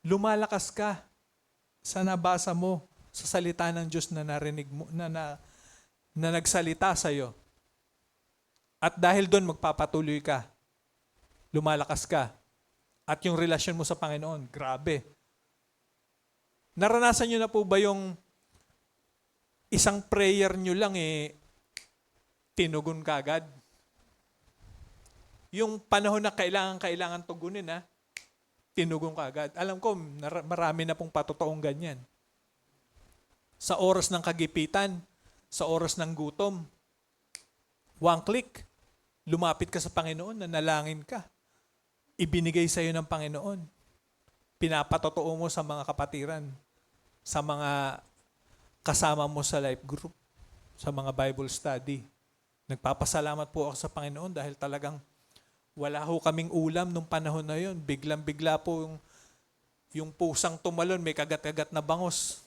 lumalakas ka sa nabasa mo, sa salita ng Diyos na narinig mo, na nagsalita sa iyo. At dahil doon magpapatuloy ka. Lumalakas ka. At yung relasyon mo sa Panginoon, grabe. Naranasan nyo na po ba yung isang prayer nyo lang tinugon ka agad? Yung panahon na kailangan tugunin tinugon ka agad. Alam ko, marami na pong patotoong ganyan. Sa oras ng kagipitan, sa oras ng gutom, one click, lumapit ka sa Panginoon, nanalangin ka. Ibinigay sa iyo ng Panginoon. Pinapatotoo mo sa mga kapatiran, sa mga kasama mo sa life group, sa mga Bible study. Nagpapasalamat po ako sa Panginoon dahil talagang wala ho kaming ulam nung panahon na yon. Biglang-bigla po yung pusang tumalon, may kagat-kagat na bangos.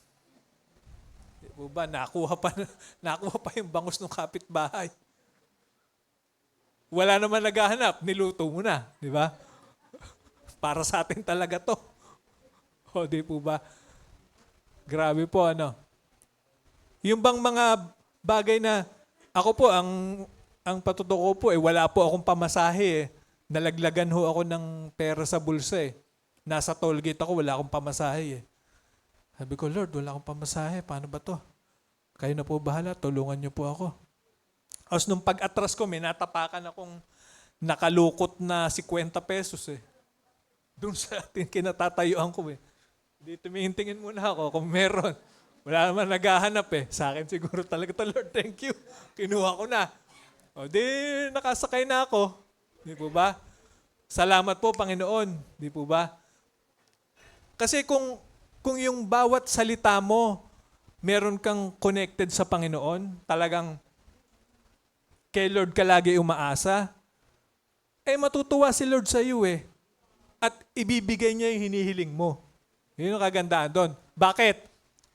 Di ba? Nakuha pa yung bangos ng kapitbahay. Wala naman naghahanap, niluto mo na. Di ba? Para sa atin talaga to. O, di po ba? Grabe po, Yung bang mga bagay na, ako po, ang patutuko po, wala po akong pamasahe. Nalaglagan ho ako ng pera sa bulsa. Nasa tollgate ako, wala akong pamasahe. Sabi ko, Lord, wala akong pamasahe. Paano ba to? Kayo na po bahala, tulungan niyo po ako. Tapos nung pag-atras ko, may natapakan akong nakalukot na 50 pesos. Doon sa atin, kinatatayuan ko. Di tumitingin muna ako kung meron. Wala naman naghahanap Sa akin siguro talaga to, Lord, thank you. Kinuha ko na. O di, nakasakay na ako. Di po ba? Salamat po, Panginoon. Di po ba? Kasi kung yung bawat salita mo, meron kang connected sa Panginoon, talagang kay Lord ka lagi umaasa, matutuwa si Lord sa iyo At ibibigay niya yung hinihiling mo. Yun yung kagandaan doon. Bakit?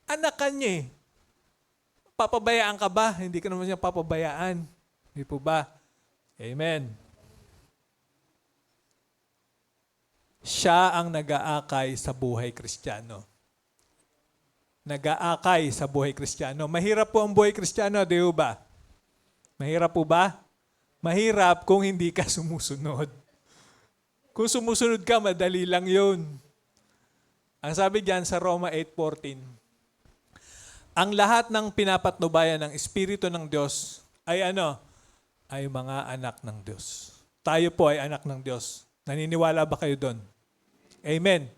Anak ka niya Papabayaan ka ba? Hindi ka naman niya papabayaan. Di po ba? Amen. Siya ang nag-aakay sa buhay Kristiyano. Nag-aakay sa buhay Kristiyano. Mahirap po ang buhay Kristiyano, di ba? Mahirap po ba? Mahirap kung hindi ka sumusunod. Kung sumusunod ka, madali lang yun. Ang sabi diyan sa Roma 8:14, ang lahat ng pinapatnubayan ng Espiritu ng Diyos ay ay mga anak ng Diyos. Tayo po ay anak ng Diyos. Naniniwala ba kayo doon? Amen.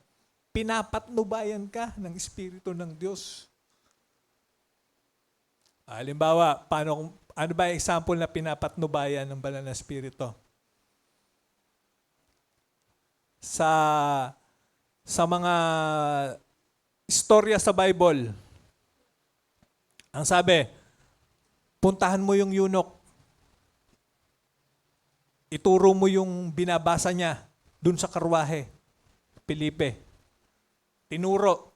Pinapatnubayan ka ng Espiritu ng Diyos. Halimbawa, ano ba yung example na pinapatnubayan ng banal na Espiritu? Sa mga istorya sa Bible, ang sabi, puntahan mo yung eunuch. Ituro mo yung binabasa niya dun sa karwahe. Felipe. Tinuro.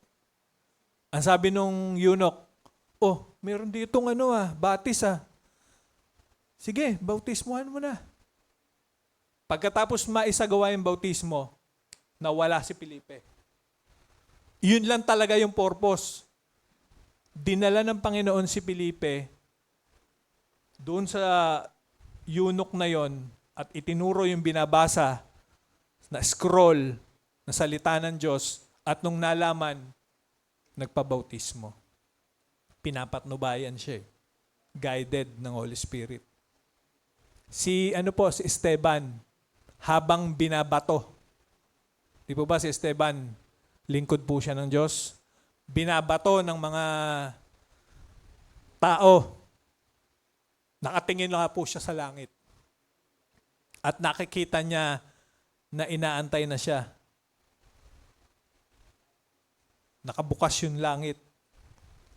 Ang sabi nung eunuch, meron ditong batis Sige, bautismuhan mo na. Pagkatapos maisagawa yung bautismo, nawala si Felipe. Yun lang talaga yung purpose. Dinala ng Panginoon si Felipe doon sa eunuch na yon at itinuro yung binabasa na scroll na salita ng Diyos at nung nalaman, nagpabautismo. Pinapatnubayan siya. Guided ng Holy Spirit. Si Esteban, habang binabato. Di po ba si Esteban, lingkod po siya ng Diyos? Binabato ng mga tao. Nakatingin lang po siya sa langit. At nakikita niya na inaantay na siya. Nakabukas yung langit.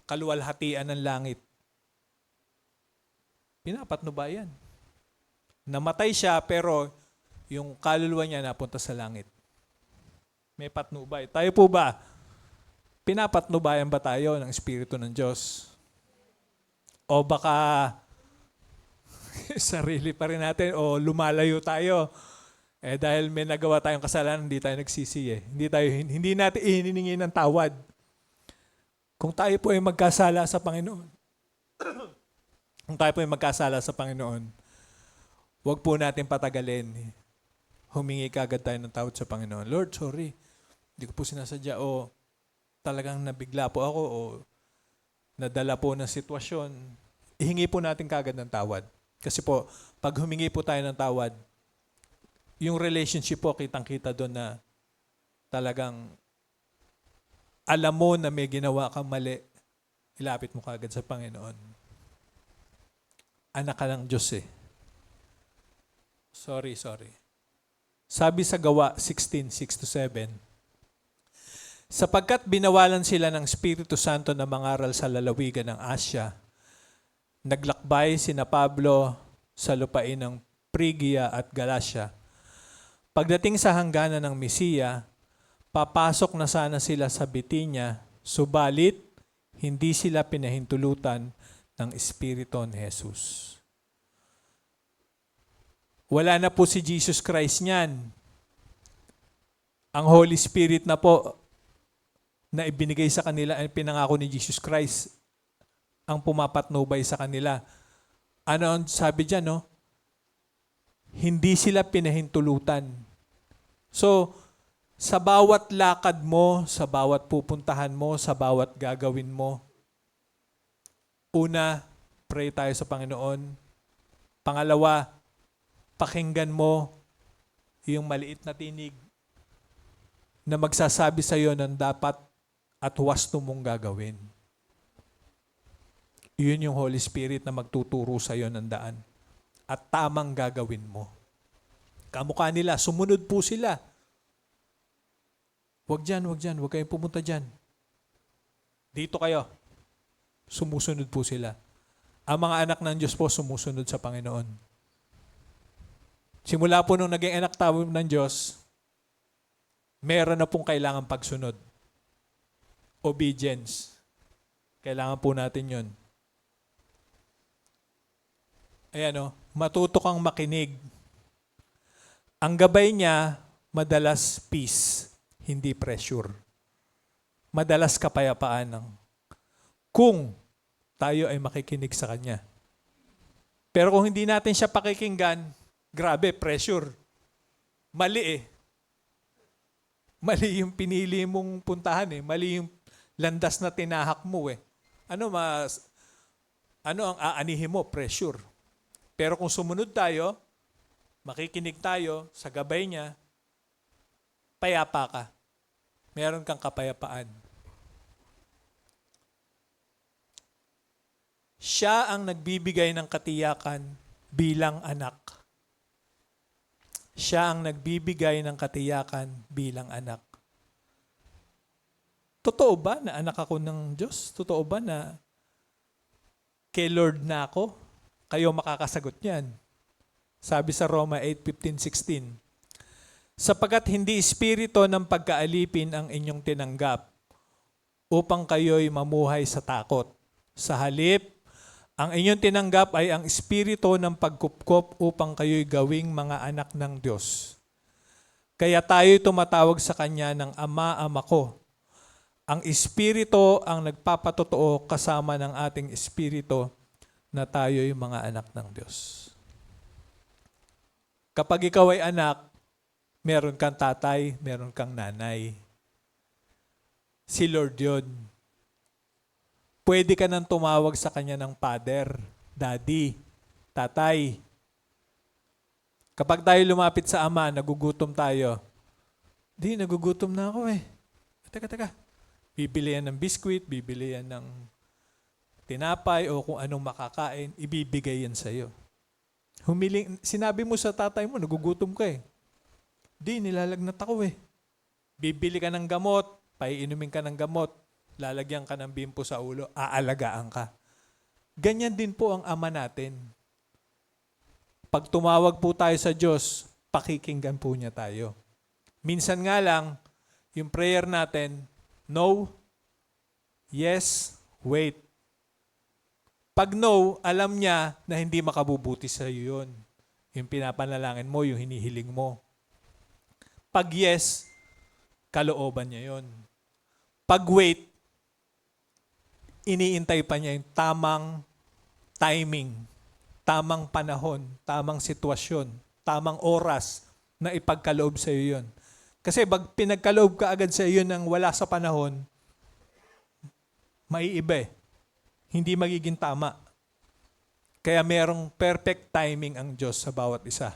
Kaluwalhatian ng langit. Pinapatnubay yan. Namatay siya pero yung kaluluwa niya napunta sa langit. May patnubay. Tayo po ba? Pinapatnubayan ba tayo ng Espiritu ng Diyos? O baka sarili pa rin natin o lumalayo tayo? Dahil may nagawa tayong kasalanan, hindi tayo nagsisi eh. Hindi natin ihiningi ng tawad. Kung tayo po ay magkasala sa Panginoon, huwag po natin patagalin. Humingi kagad tayo ng tawad sa Panginoon. Lord, sorry. Hindi ko po sinasadya o talagang nabigla po ako o nadala po ng sitwasyon. Ihingi po natin kagad ng tawad. Kasi po, pag humingi po tayo ng tawad, yung relationship po, kitang-kita doon na talagang alam mo na may ginawa kang mali, ilapit mo kagad sa Panginoon. Anak ka ng Diyos eh. Sorry. Sabi sa Gawa 16:6-7, sapagkat binawalan sila ng Espiritu Santo na mangaral sa lalawigan ng Asya, naglakbay sina Pablo sa lupain ng Phrygia at Galatia. Pagdating sa hangganan ng Misiya, papasok na sana sila sa Bitinya, subalit hindi sila pinahintulutan ng Espiritu ni Jesus. Wala na po si Jesus Christ niyan. Ang Holy Spirit na po na ibinigay sa kanila ay pinangako ni Jesus Christ ang pumapatnubay sa kanila. Ano ang sabi dyan, no? Hindi sila pinahintulutan. So, sa bawat lakad mo, sa bawat pupuntahan mo, sa bawat gagawin mo, una, pray tayo sa Panginoon. Pangalawa, pakinggan mo yung maliit na tinig na magsasabi sa iyo ng dapat at wasto mong gagawin. Yun yung Holy Spirit na magtuturo sa iyo ng daan at tamang gagawin mo. Kamukha nila, sumunod po sila. Huwag kayong pumunta dyan. Dito kayo. Sumusunod po sila. Ang mga anak ng Diyos po sumusunod sa Panginoon. Simula po nung naging anak tayo ng Diyos, meron na pong kailangan pagsunod. Obedience. Kailangan po natin yun. Ayan o, matuto kang makinig. Ang gabay niya, madalas peace, hindi pressure. Madalas kapayapaan kung tayo ay makikinig sa Kanya. Pero kung hindi natin siya pakikinggan, grabe, pressure. Mali eh. Mali yung pinili mong puntahan eh. Mali yung landas na tinahak mo eh. Ano ang aanihin mo? Pressure. Pero kung sumunod tayo, makikinig tayo sa gabay niya, payapa ka. Meron kang kapayapaan. Siya ang nagbibigay ng katiyakan bilang anak. Siya ang nagbibigay ng katiyakan bilang anak. Totoo ba na anak ako ng Diyos? Totoo ba na kay Lord na ako? Kayo makakasagot niyan. Sabi sa Roma 8:15-16, sapagkat hindi espiritu ng pagkaalipin ang inyong tinanggap upang kayo'y mamuhay sa takot. Sa halip, ang inyong tinanggap ay ang espiritu ng pagkupkop upang kayo'y gawing mga anak ng Diyos. Kaya tayo'y tumatawag sa Kanya ng Ama, Ama ko. Ang espiritu ang nagpapatotoo kasama ng ating espiritu na tayo'y mga anak ng Diyos. Kapag ikaw ay anak, meron kang tatay, meron kang nanay. Si Lord yun. Pwede ka nang tumawag sa Kanya ng Father, Daddy, Tatay. Kapag tayo lumapit sa Ama, nagugutom tayo. Di, nagugutom na ako eh. Teka. Bibili yan ng biskwit, bibili yan ng tinapay o kung anong makakain, ibibigay yan sa'yo. Sinabi mo sa tatay mo, nagugutom ka eh. Di, nilalagnat ako eh. Bibili ka ng gamot, paiinumin ka ng gamot, lalagyan ka ng bimpo sa ulo, aalagaan ka. Ganyan din po ang Ama natin. Pag tumawag po tayo sa Diyos, pakikinggan po niya tayo. Minsan nga lang, yung prayer natin, no, yes, wait. Pag no, alam niya na hindi makabubuti sa iyo yun. Yung pinapanalangin mo, yung hinihiling mo. Pag yes, kalooban niya yun. Pag wait, iniintay pa niya yung tamang timing, tamang panahon, tamang sitwasyon, tamang oras na ipagkaloob sa iyo yun. Kasi pag pinagkaloob ka agad sa iyo nang wala sa panahon, maiiba eh. Hindi magiging tama. Kaya merong perfect timing ang Diyos sa bawat isa.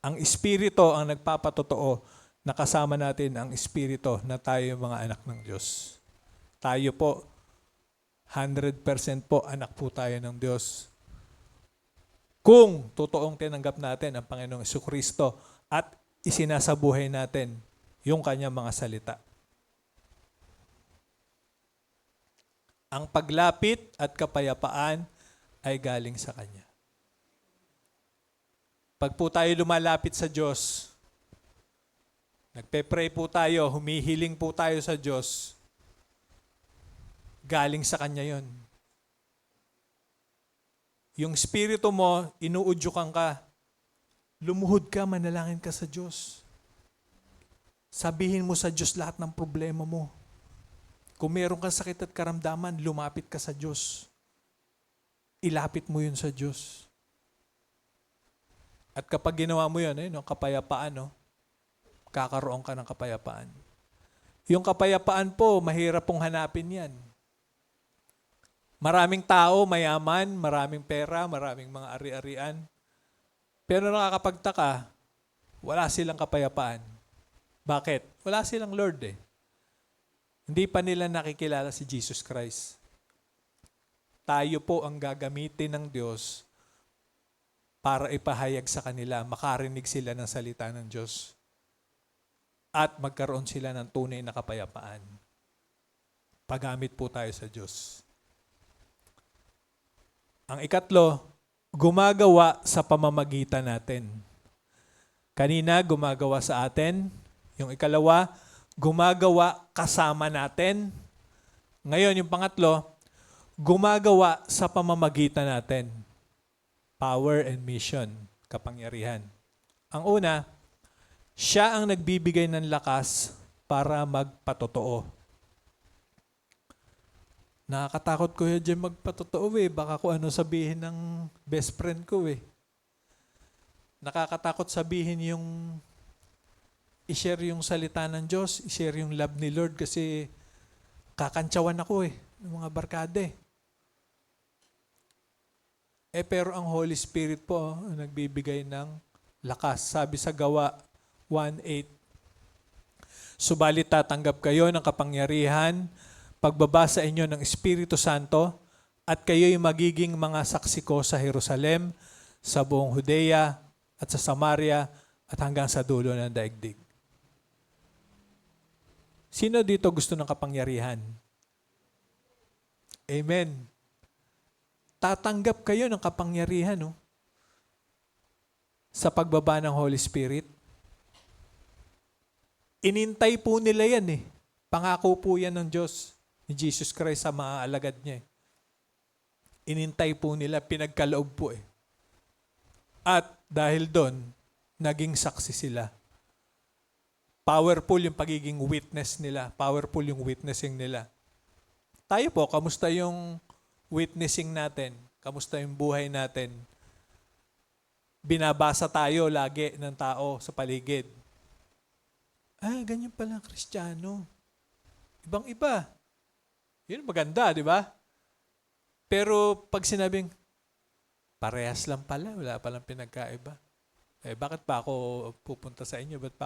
Ang Espiritu ang nagpapatotoo na kasama natin ang Espiritu na tayo yung mga anak ng Diyos. Tayo po, 100% po anak po tayo ng Diyos. Kung totoong tinanggap natin ang Panginoong Jesucristo at isinasabuhay natin yung kanyang mga salita. Ang paglapit at kapayapaan ay galing sa Kanya. Pag po tayo lumalapit sa Diyos, nagpe-pray po tayo, humihiling po tayo sa Diyos, galing sa Kanya yon. Yung spirito mo, inuudyukan ka, lumuhod ka, manalangin ka sa Diyos. Sabihin mo sa Diyos lahat ng problema mo. Kung meron kang sakit at karamdaman, lumapit ka sa Diyos. Ilapit mo yun sa Diyos. At kapag ginawa mo yun, ang kapayapaan, kakaroon ka ng kapayapaan. Yung kapayapaan po, mahirap pong hanapin yan. Maraming tao, mayaman, maraming pera, maraming mga ari-arian. Pero nakakapagtaka, wala silang kapayapaan. Bakit? Wala silang Lord eh. Hindi pa nila nakikilala si Jesus Christ. Tayo po ang gagamitin ng Diyos para ipahayag sa kanila, makarinig sila ng salita ng Diyos at magkaroon sila ng tunay na kapayapaan. Paggamit po tayo sa Diyos. Ang ikatlo, gumagawa sa pamamagitan natin. Kanina, gumagawa sa atin. Yung ikalawa, gumagawa kasama natin. Ngayon, yung pangatlo, gumagawa sa pamamagitan natin. Power and mission, kapangyarihan. Ang una, siya ang nagbibigay ng lakas para magpatotoo. Nakakatakot ko yun magpatotoo eh. Baka kung ano sabihin ng best friend ko eh. Nakakatakot sabihin yung i-share yung salita ng Diyos, i-share yung love ni Lord kasi kakantsawan ako eh, ng mga barkade. Pero ang Holy Spirit po, nagbibigay ng lakas. Sabi sa Gawa 1:8, subalit tatanggap kayo ng kapangyarihan, pagbaba sa inyo ng Espiritu Santo, at kayo'y magiging mga saksi ko sa Jerusalem, sa buong Judea, at sa Samaria, at hanggang sa dulo ng daigdig. Sino dito gusto ng kapangyarihan? Amen. Tatanggap kayo ng kapangyarihan sa pagbaba ng Holy Spirit. Inintay po nila yan eh. Pangako po yan ng Diyos, ni Jesus Christ sa mga alagad niya. Inintay po nila, pinagkaloob po eh. At dahil doon, naging saksi sila. Powerful yung pagiging witness nila. Powerful yung witnessing nila. Tayo po, kamusta yung witnessing natin? Kamusta yung buhay natin? Binabasa tayo lagi ng tao sa paligid. Ganyan pala ang Kristiyano. Ibang-iba. Yun maganda, di ba? Pero pag sinabing, parehas lang pala, wala palang pinagkaiba. Bakit pa ako pupunta sa inyo? Ba't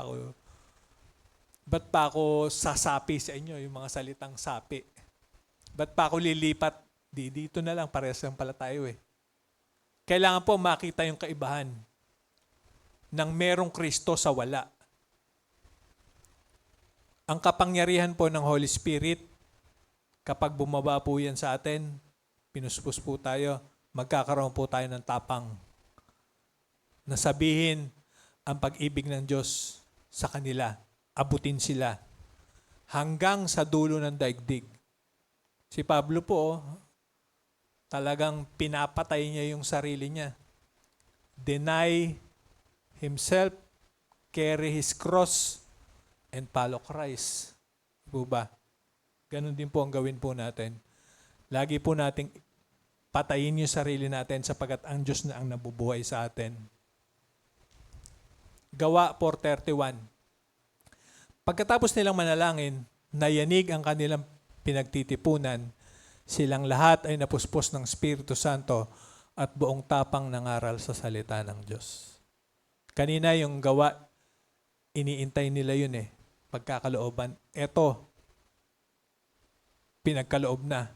pa ako sasapi sa inyo, yung mga salitang sapi? Ba't pa ako lilipat? Dito na lang, parehas lang pala tayo eh. Kailangan po makita yung kaibahan ng merong Kristo sa wala. Ang kapangyarihan po ng Holy Spirit, kapag bumaba po yan sa atin, pinuspos po tayo, magkakaroon po tayo ng tapang na sabihin ang pag-ibig ng Diyos sa kanila, abutin sila hanggang sa dulo ng daigdig. Si Pablo po, talagang pinapatay niya yung sarili niya. Deny himself, carry his cross, and follow Christ. Po ba? Ganon din po ang gawin po natin. Lagi po nating patayin yung sarili natin sapagkat ang Diyos na ang nabubuhay sa atin. Gawa 4:31. Pagkatapos nilang manalangin, nayanig ang kanilang pinagtitipunan, silang lahat ay napuspos ng Espiritu Santo at buong tapang nangaral sa salita ng Diyos. Kanina yung gawa, iniintay nila yun pagkakalooban. Eto, pinagkaloob na.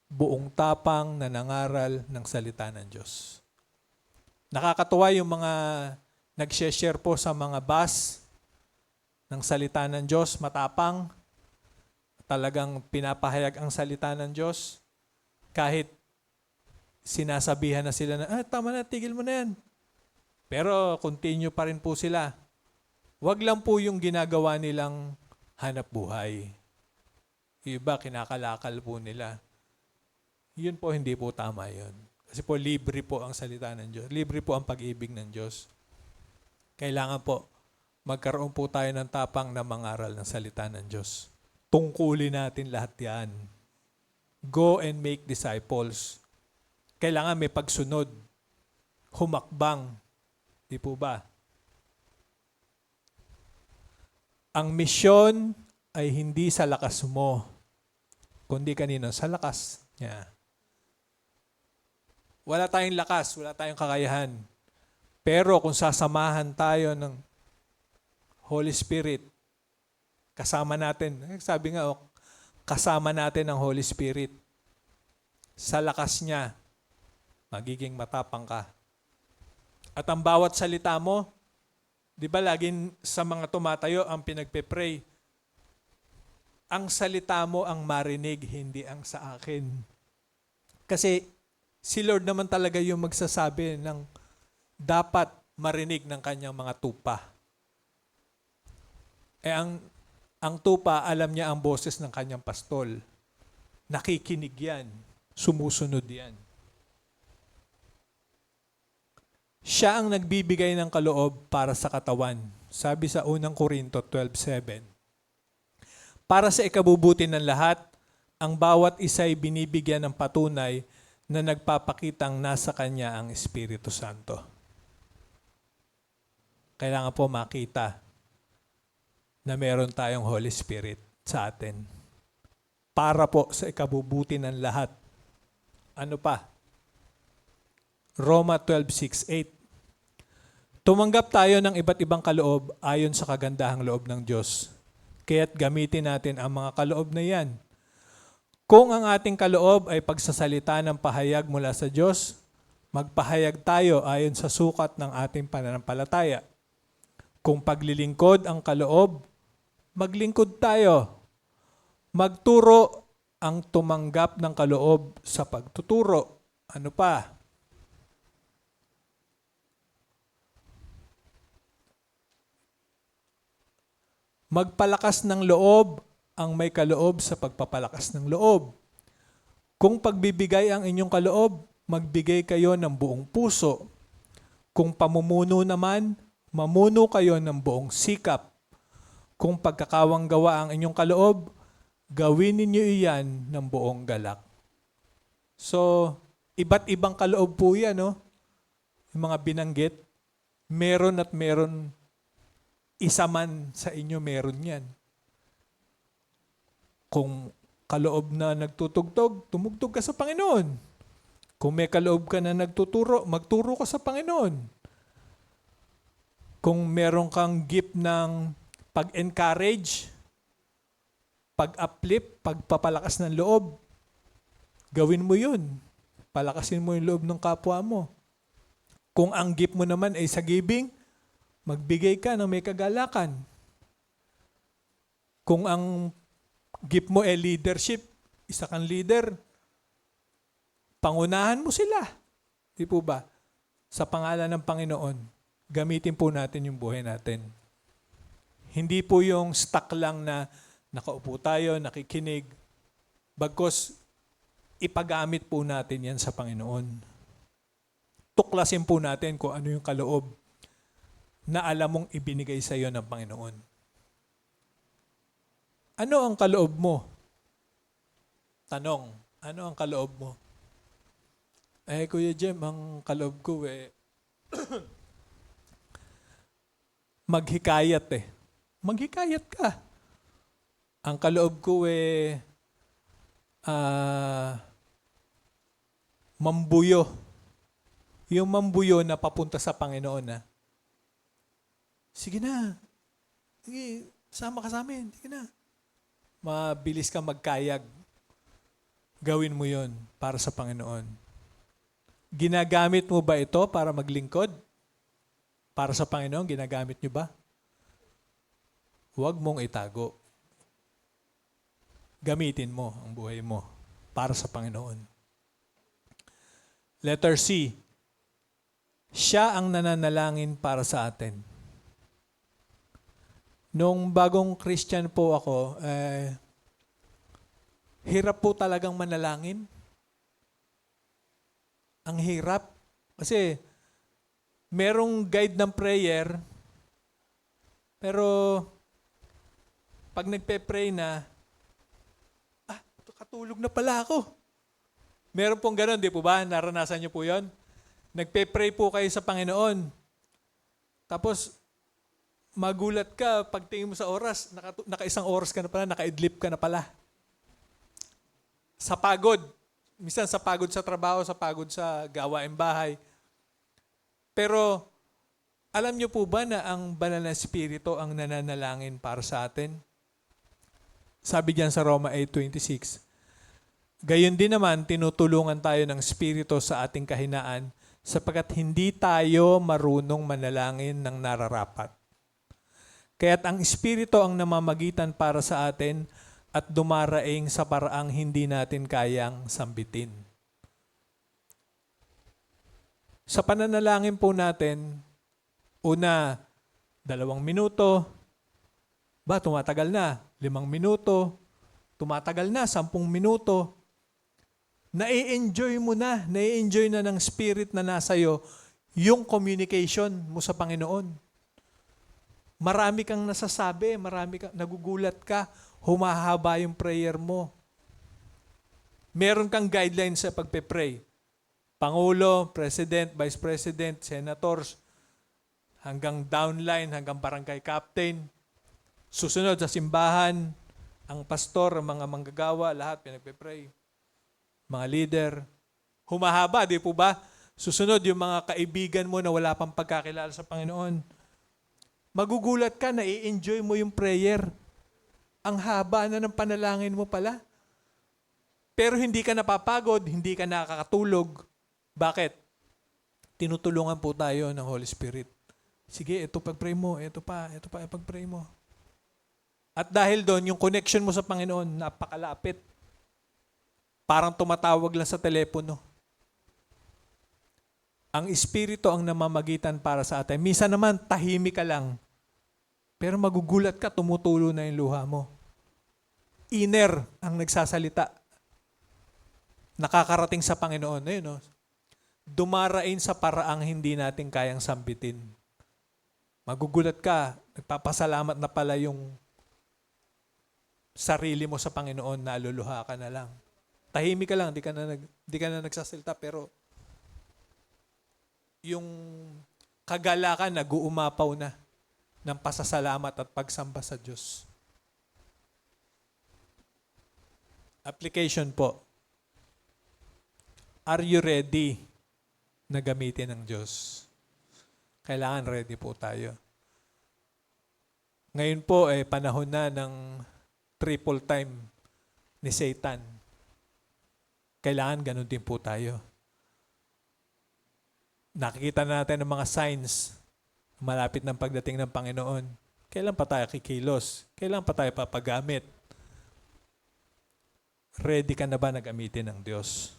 Buong tapang na nangaral ng salita ng Diyos. Nakakatuwa yung mga nag-share po sa mga bus ng salita ng Diyos, matapang, talagang pinapahayag ang salita ng Diyos, kahit sinasabihan na sila na, tama na, tigil mo na yan. Pero continue pa rin po sila. Wag lang po yung ginagawa nilang hanap buhay. Iba, kinakalakal po nila. Yun po, hindi po tama yun. Kasi po, libre po ang salita ng Diyos. Libre po ang pag-ibig ng Diyos. Kailangan po, magkaroon po tayo ng tapang na mangaral ng salita ng Diyos. Tungkulin natin lahat yan. Go and make disciples. Kailangan may pagsunod. Humakbang. Di po ba? Ang misyon ay hindi sa lakas mo, kundi kanino? Sa lakas niya. Wala tayong lakas, wala tayong kakayahan. Pero kung sasamahan tayo ng Holy Spirit, kasama natin, sabi nga, kasama natin ang Holy Spirit. Sa lakas niya, magiging matapang ka. At ang bawat salita mo, di ba laging sa mga tumatayo ang pinagpe-pray, ang salita mo ang marinig, hindi ang sa akin. Kasi si Lord naman talaga yung magsasabi ng dapat marinig ng kanyang mga tupa. Ang tupa, alam niya ang boses ng kanyang pastol. Nakikinig yan. Sumusunod yan. Siya ang nagbibigay ng kaloob para sa katawan. Sabi sa 1 Korinto 12:7. Para sa ikabubuti ng lahat, ang bawat isa'y binibigyan ng patunay na nagpapakitang nasa kanya ang Espiritu Santo. Kailangan po makita na meron tayong Holy Spirit sa atin. Para po sa ikabubuti ng lahat. Ano pa? Roma 12:6-8. Tumanggap tayo ng iba't ibang kaloob ayon sa kagandahang loob ng Diyos. Kaya't gamitin natin ang mga kaloob na yan. Kung ang ating kaloob ay pagsasalita ng pahayag mula sa Diyos, magpahayag tayo ayon sa sukat ng ating pananampalataya. Kung paglilingkod ang kaloob, maglingkod tayo. Magturo ang tumanggap ng kaloob sa pagtuturo. Ano pa? Magpalakas ng loob ang may kaloob sa pagpapalakas ng loob. Kung pagbibigay ang inyong kaloob, magbigay kayo ng buong puso. Kung pamumuno naman, mamuno kayo ng buong sikap. Kung pagkakawang gawa ang inyong kaloob, gawin ninyo iyan ng buong galak. So, iba't ibang kaloob po yan, no? Yung mga binanggit, meron at meron. Isa man sa inyo meron yan. Kung kaloob na nagtutugtog, tumugtog ka sa Panginoon. Kung may kaloob ka na nagtuturo, magturo ka sa Panginoon. Kung meron kang gift ng pag-encourage, pag-uplift, pagpapalakas ng loob, gawin mo yun. Palakasin mo yung loob ng kapwa mo. Kung ang gift mo naman ay sa giving, magbigay ka ng may kagalakan. Kung ang gift mo leadership, isa kang leader, pangunahan mo sila. Di po ba? Sa pangalan ng Panginoon, gamitin po natin yung buhay natin. Hindi po yung stuck lang na nakaupo tayo, nakikinig. Bagkus, ipagamit po natin yan sa Panginoon. Tuklasin po natin kung ano yung kaloob na alam mong ibinigay sa iyo ng Panginoon. Ano ang kaloob mo? Tanong, ano ang kaloob mo? Kuya Jem, ang kaloob ko maghikayat Maghikayat ka. Ang kaloob ko mambuyo. Yung mambuyo na papunta sa Panginoon na, sige na, sige, sama ka sa amin, sige na. Mabilis ka magkayag. Gawin mo yon para sa Panginoon. Ginagamit mo ba ito para maglingkod? Para sa Panginoon, ginagamit nyo ba? Huwag mong itago. Gamitin mo ang buhay mo para sa Panginoon. Letter C. Siya ang nananalangin para sa atin. Nung bagong Christian po ako, hirap po talagang manalangin. Ang hirap. Kasi merong guide ng prayer, pero pag nagpe-pray na, katulog na pala ako. Meron pong ganun, di po ba? Naranasan niyo po yon? Nagpe-pray po kayo sa Panginoon. Tapos, magulat ka, pagtingin mo sa oras, naka-isang oras ka na pala, naka-idlip ka na pala. Sa pagod. Minsan sa pagod sa trabaho, sa pagod sa gawaing bahay. Pero, alam niyo po ba na ang banal na Espiritu ang nananalangin para sa atin? Sabi diyan sa Roma 8:26, gayon din naman, tinutulungan tayo ng Espiritu sa ating kahinaan sapagkat hindi tayo marunong manalangin ng nararapat. Kaya't ang Espiritu ang namamagitan para sa atin at dumaraing sa paraang hindi natin kayang sambitin. Sa pananalangin po natin, una, 2 minuto, tumatagal na, 5 minuto, tumatagal na, 10 minuto, nai-enjoy mo na, nai-enjoy na ng Spirit na nasa iyo yung communication mo sa Panginoon. Marami kang nasasabi, nagugulat ka, humahaba yung prayer mo. Meron kang guidelines sa pagpe-pray. Pangulo, President, Vice President, Senators, hanggang downline, hanggang barangay captain. Susunod sa simbahan, ang pastor, ang mga manggagawa, lahat pinagpe-pray. Mga leader. Humahaba, di po ba? Susunod yung mga kaibigan mo na wala pang pagkakilala sa Panginoon. Magugulat ka na i-enjoy mo yung prayer. Ang haba na ng panalangin mo pala. Pero hindi ka napapagod, hindi ka nakakatulog. Bakit? Tinutulungan po tayo ng Holy Spirit. Sige, ito pag-pray mo, ito pa pag-pray mo. At dahil doon, yung connection mo sa Panginoon, napakalapit. Parang tumatawag lang sa telepono. Ang Espiritu ang namamagitan para sa atin. Minsan naman, tahimik ka lang. Pero magugulat ka, tumutulo na yung luha mo. Inner ang nagsasalita. Nakakarating sa Panginoon. Ayun, no? Dumarain sa paraang hindi natin kayang sambitin. Magugulat ka, nagpapasalamat na pala yung sarili mo sa Panginoon, naluluha ka na lang. Tahimik ka lang, di ka na nagsasalita, pero yung kagalakan nag-uumapaw na ng pasasalamat at pagsamba sa Diyos. Application po. Are you ready na gamitin ng Diyos? Kailangan ready po tayo. Ngayon po, panahon na ng triple time ni Satan. Kailangan ganun din po tayo. Nakikita natin ang mga signs malapit ng pagdating ng Panginoon. Kailan pa tayo kikilos? Kailan pa tayo papagamit? Ready ka na ba na gamitin ng Diyos?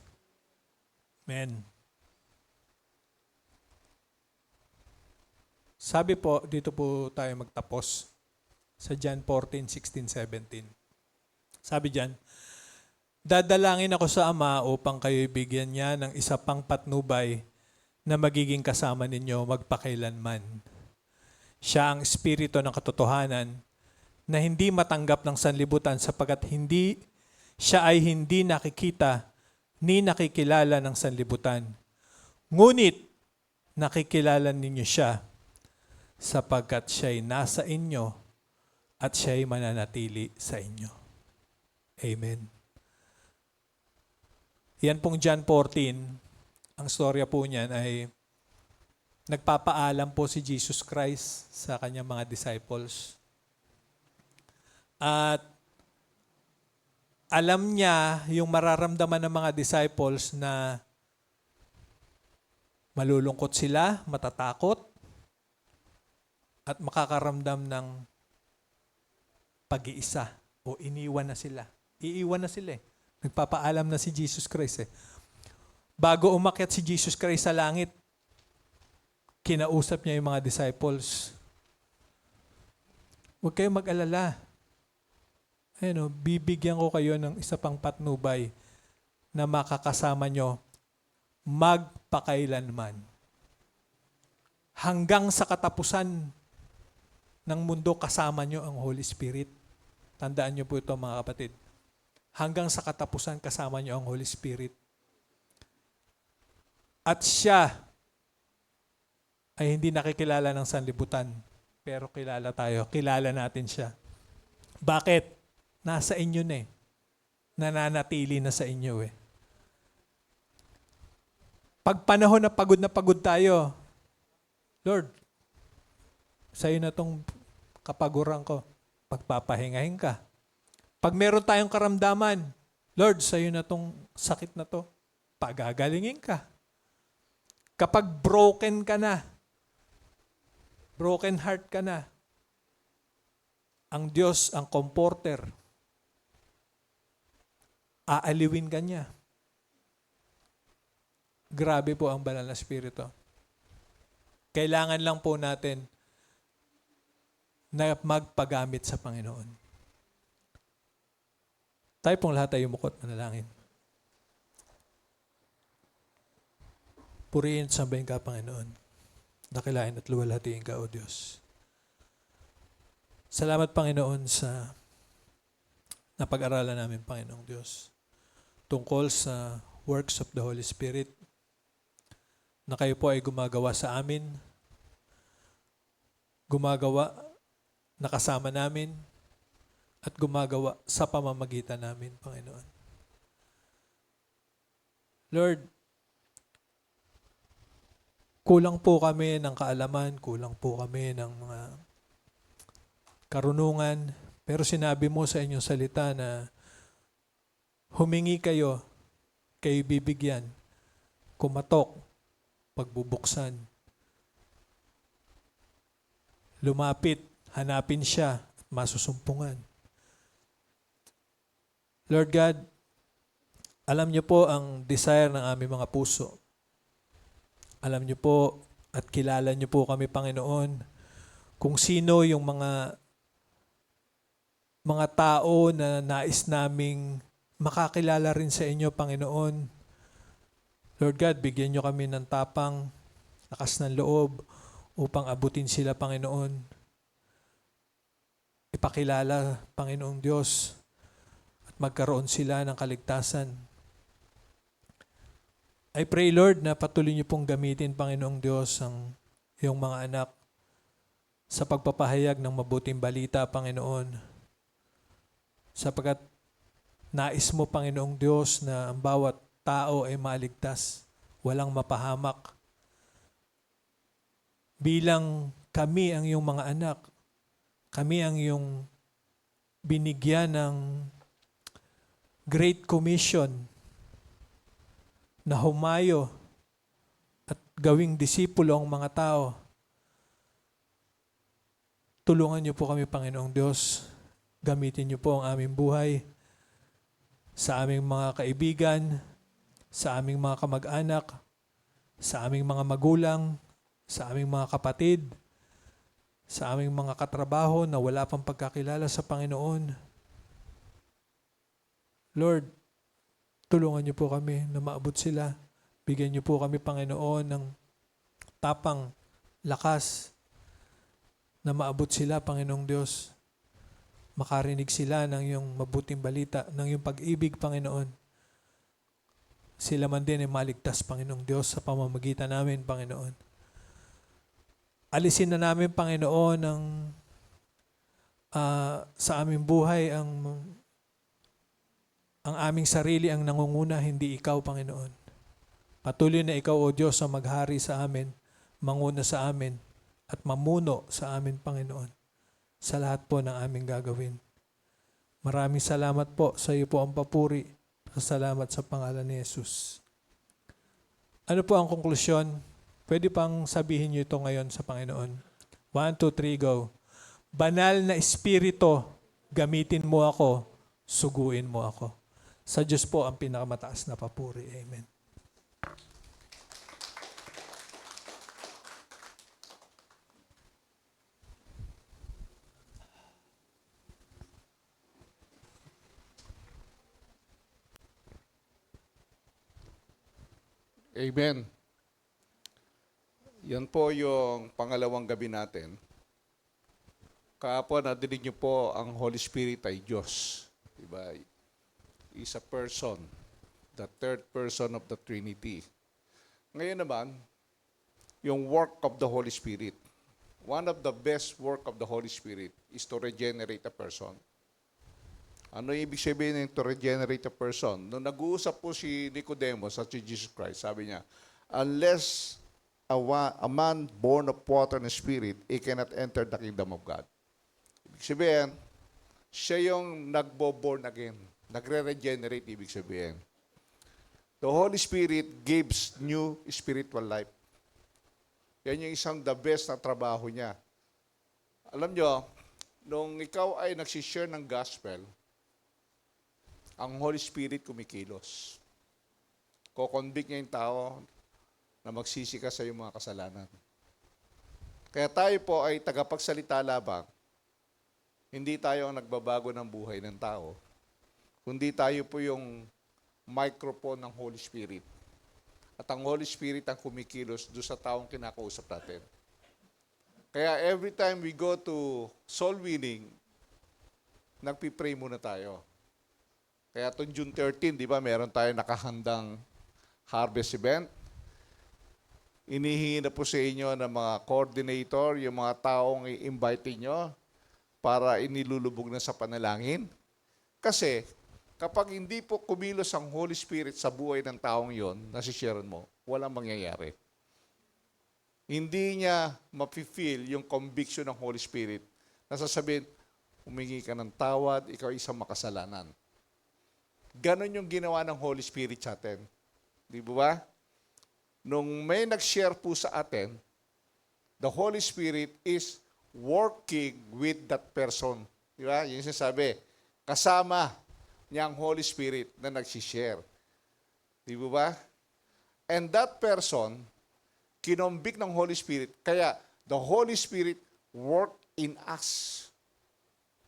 Amen. Sabi po, dito po tayo magtapos sa John 14, 16, 17. Sabi diyan, dadalangin ako sa Ama upang kayo'y bigyan niya ng isa pang patnubay na magiging kasama ninyo magpakailanman. Siya ang espiritu ng katotohanan na hindi matanggap ng sanlibutan sapagkat siya ay hindi nakikita ni nakikilala ng sanlibutan. Ngunit nakikilala ninyo siya sapagkat siya'y nasa inyo at siya'y mananatili sa inyo. Amen. Yan pong John 14, ang storya po niyan ay nagpapaalam po si Jesus Christ sa kanyang mga disciples. At alam niya yung mararamdaman ng mga disciples na malulungkot sila, matatakot, at makakaramdam ng pag-iisa o iniwan na sila. Iiwan na sila eh. Nagpapaalam na si Jesus Christ eh. Bago umakyat si Jesus Christ sa langit, kinausap niya yung mga disciples. Huwag kayong mag-alala. Ayun, bibigyan ko kayo ng isa pang patnubay na makakasama nyo magpakailanman. Hanggang sa katapusan ng mundo, kasama nyo ang Holy Spirit. Tandaan nyo po ito mga kapatid. Hanggang sa katapusan, kasama nyo ang Holy Spirit. At siya ay hindi nakikilala ng sanlibutan. Pero kilala tayo. Kilala natin siya. Bakit? Nasa inyo na eh. Nananatili na sa inyo eh. Pag panahon na pagod tayo, Lord, sa'yo na tong kapaguran ko. Pagpapahingahin ka. Pag meron tayong karamdaman, Lord, sa'yo na tong sakit na to. Pagagalingin ka. Kapag broken ka na, broken heart ka na, ang Diyos, ang comforter, aaliwin ka niya. Grabe po ang banal na spirito. Kailangan lang po natin na magpagamit sa Panginoon. Tayo pong lahat ay umukot, manalangin. Purihin at sambahin ka, Panginoon. Dakilain at luwalhatiin ka, O Diyos. Salamat, Panginoon, sa napag-aralan namin, Panginoong Diyos, tungkol sa works of the Holy Spirit na kayo po ay gumagawa sa amin, gumagawa na kasama namin, at gumagawa sa pamamagitan namin, Panginoon. Lord, kulang po kami ng kaalaman, kulang po kami ng mga karunungan, pero sinabi mo sa inyong salita na humingi kayo bibigyan, kumatok, pagbubuksan, lumapit, hanapin siya, at masusumpungan. Lord God, alam niyo po ang desire ng aming mga puso. Alam niyo po at kilala niyo po kami, Panginoon, kung sino yung mga tao na nais naming makakilala rin sa inyo, Panginoon. Lord God, bigyan niyo kami ng tapang, lakas ng loob upang abutin sila, Panginoon. Ipakilala, Panginoong Diyos, at magkaroon sila ng kaligtasan. I pray, Lord, na patuloy niyo pong gamitin, Panginoong Diyos, ang iyong mga anak sa pagpapahayag ng mabuting balita, Panginoon. Sapagkat nais mo, Panginoong Diyos, na ang bawat tao ay maligtas, walang mapahamak. Bilang kami ang iyong mga anak, kami ang iyong binigyan ng Great Commission na humayo at gawing disipulo ang mga tao. Tulungan niyo po kami, Panginoong Diyos. Gamitin niyo po ang aming buhay sa aming mga kaibigan, sa aming mga kamag-anak, sa aming mga magulang, sa aming mga kapatid, sa aming mga katrabaho na wala pang pagkakilala sa Panginoon. Lord, tulungan niyo po kami na maabot sila. Bigyan niyo po kami, Panginoon, ng tapang, lakas, na maabot sila, Panginoong Diyos. Makarinig sila ng iyong mabuting balita, ng iyong pag-ibig, Panginoon. Sila man din ay maligtas, Panginoong Diyos, sa pamamagitan namin, Panginoon. Alisin na namin, Panginoon, sa aming buhay ang aming sarili ang nangunguna, hindi ikaw, Panginoon. Patuloy na ikaw, O Diyos, ang maghari sa amin, manguna sa amin, at mamuno sa amin, Panginoon, sa lahat po ng aming gagawin. Maraming salamat po sa iyo po ang papuri. Salamat sa pangalan ni Jesus. Ano po ang konklusyon? Pwede pang sabihin niyo ito ngayon sa Panginoon. 1, 2, 3, go. Banal na Espiritu, gamitin mo ako, suguin mo ako. Sa Diyos po ang pinakamataas na papuri. Amen. Amen. Yan po yung pangalawang gabi natin. Kahapon, nadinig niyo po ang Holy Spirit ay Diyos. Diba? Is a person, the third person of the Trinity. Ngayon naman, yung work of the Holy Spirit. One of the best work of the Holy Spirit is to regenerate a person. Ano ibig sabihin ng to regenerate a person? Nung nag-uusap po si Nicodemus at si Jesus Christ, sabi niya, unless a man born of water and spirit, he cannot enter the kingdom of God. Ibig sabihin, siya yung nagbo-born again. Nagre-regenerate, ibig sabihin. The Holy Spirit gives new spiritual life. Yan yung isang the best na trabaho niya. Alam nyo, nung ikaw ay nagsishare ng gospel, ang Holy Spirit kumikilos. Kokonvict niya yung tao na magsisi ka sa iyong mga kasalanan. Kaya tayo po ay tagapagsalita labang. Hindi tayo ang nagbabago ng buhay ng tao, kundi tayo po yung microphone ng Holy Spirit. At ang Holy Spirit ang kumikilos doon sa taong kinakausap natin. Kaya every time we go to soul winning, nagpipray muna tayo. Kaya itong June 13, di ba, meron tayo nakahandang harvest event. Inihingi na po sa inyo ng mga coordinator, yung mga taong i-invite nyo para inilulubog na sa panalangin. Kasi kapag hindi po kumilos ang Holy Spirit sa buhay ng taong yon, nasishare mo, walang mangyayari. Hindi niya mapifeel yung conviction ng Holy Spirit na sasabihin, humingi ka ng tawad, ikaw isang makasalanan. Ganon yung ginawa ng Holy Spirit sa atin. Di ba? Nung may nag-share po sa atin, the Holy Spirit is working with that person. Di ba? Yung sinasabi, kasama niya ang Holy Spirit na nag-share. Di ba? And that person, kinombik ng Holy Spirit, kaya the Holy Spirit work in us.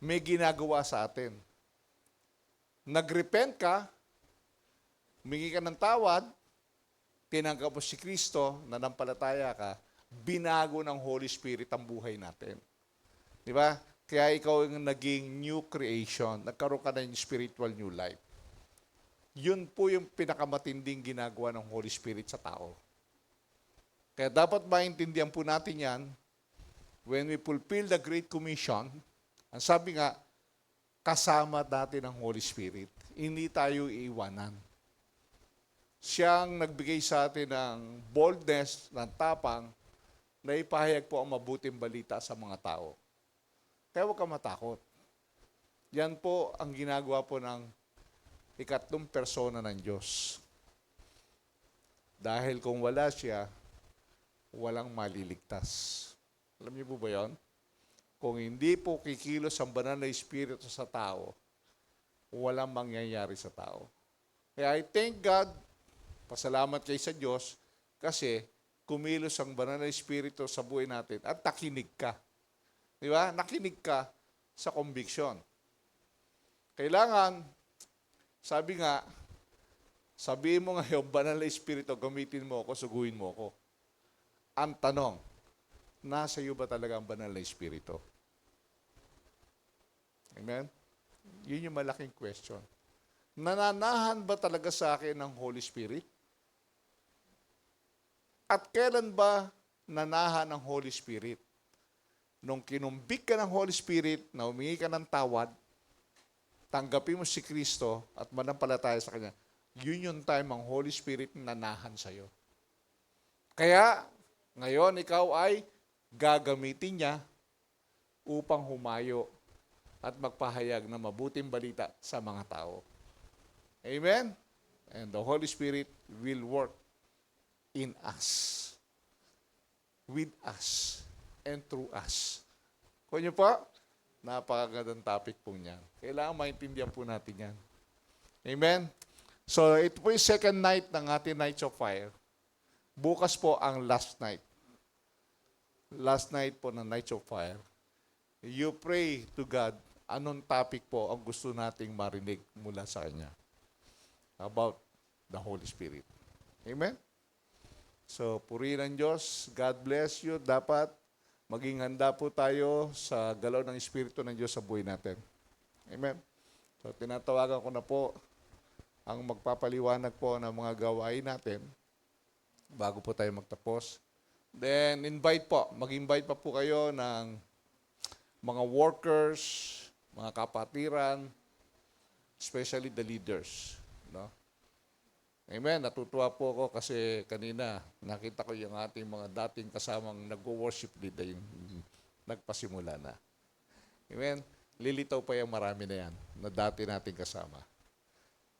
May ginagawa sa atin. Nagrepent ka, humingi ka ng tawad, tinanggap mo si Kristo, nanampalataya ka, binago ng Holy Spirit ang buhay natin. Di ba? Kaya ikaw yung naging new creation, nagkaroon ka ng spiritual new life. Yun po yung pinakamatinding ginagawa ng Holy Spirit sa tao. Kaya dapat maintindihan po natin yan, when we fulfill the Great Commission, ang sabi nga, kasama natin ang Holy Spirit. Hindi tayo iiwanan. Siyang nagbigay sa atin ng boldness, ng tapang, na ipahayag po ang mabuting balita sa mga tao. Kaya huwag ka matakot. Yan po ang ginagawa po ng ikatlong persona ng Diyos. Dahil kung wala siya, walang maliligtas. Alam niyo po ba yun? kung hindi po kikilos ang banal na Espiritu sa tao, walang mangyayari sa tao. Kaya I thank God, pasalamat kayo sa Diyos, kasi kumilos ang banal na Espiritu sa buhay natin at nakinig ka. Di ba? Nakinig ka sa conviction. Kailangan, sabi nga, sabihin mo ngayon, banal na Espiritu, gamitin mo ako, suguin mo ako. Ang tanong, nasa iyo ba talaga ang banal na Espiritu? Amen? Yun yung malaking question. Nananahan ba talaga sa akin ng Holy Spirit? At kailan ba nanahan ng Holy Spirit? Nung kinumbik ka ng Holy Spirit, na humingi ka ng tawad, tanggapin mo si Kristo at manampalataya sa Kanya, yun yung time ang Holy Spirit nanahan sa'yo. Kaya, ngayon ikaw ay gagamitin niya upang humayo at magpahayag ng mabuting balita sa mga tao. Amen? And the Holy Spirit will work in us, with us, and through us. Kung nyo po, napakagandang topic po niyan. Kailangan maintindihan po natin yan. Amen? So, ito po yung second night ng ating Nights of Fire. Bukas po ang last night. Last night po ng Nights of Fire. You pray to God, anong topic po ang gusto nating marinig mula sa Kanya about the Holy Spirit. Amen? So, purihin ang Diyos. God bless you. Dapat maging handa po tayo sa galaw ng Espiritu ng Diyos sa buhay natin. Amen? So, tinatawagan ko na po ang magpapaliwanag po ng mga gawain natin bago po tayo magtapos. Then, mag-invite pa po kayo ng mga workers, mga kapatiran, especially the leaders. No? Amen. Natutuwa po ako kasi kanina nakita ko yung ating mga dating kasamang nag-worship leader, yung nagpasimula na. Amen. Lilitaw pa yung marami na yan na dati nating kasama.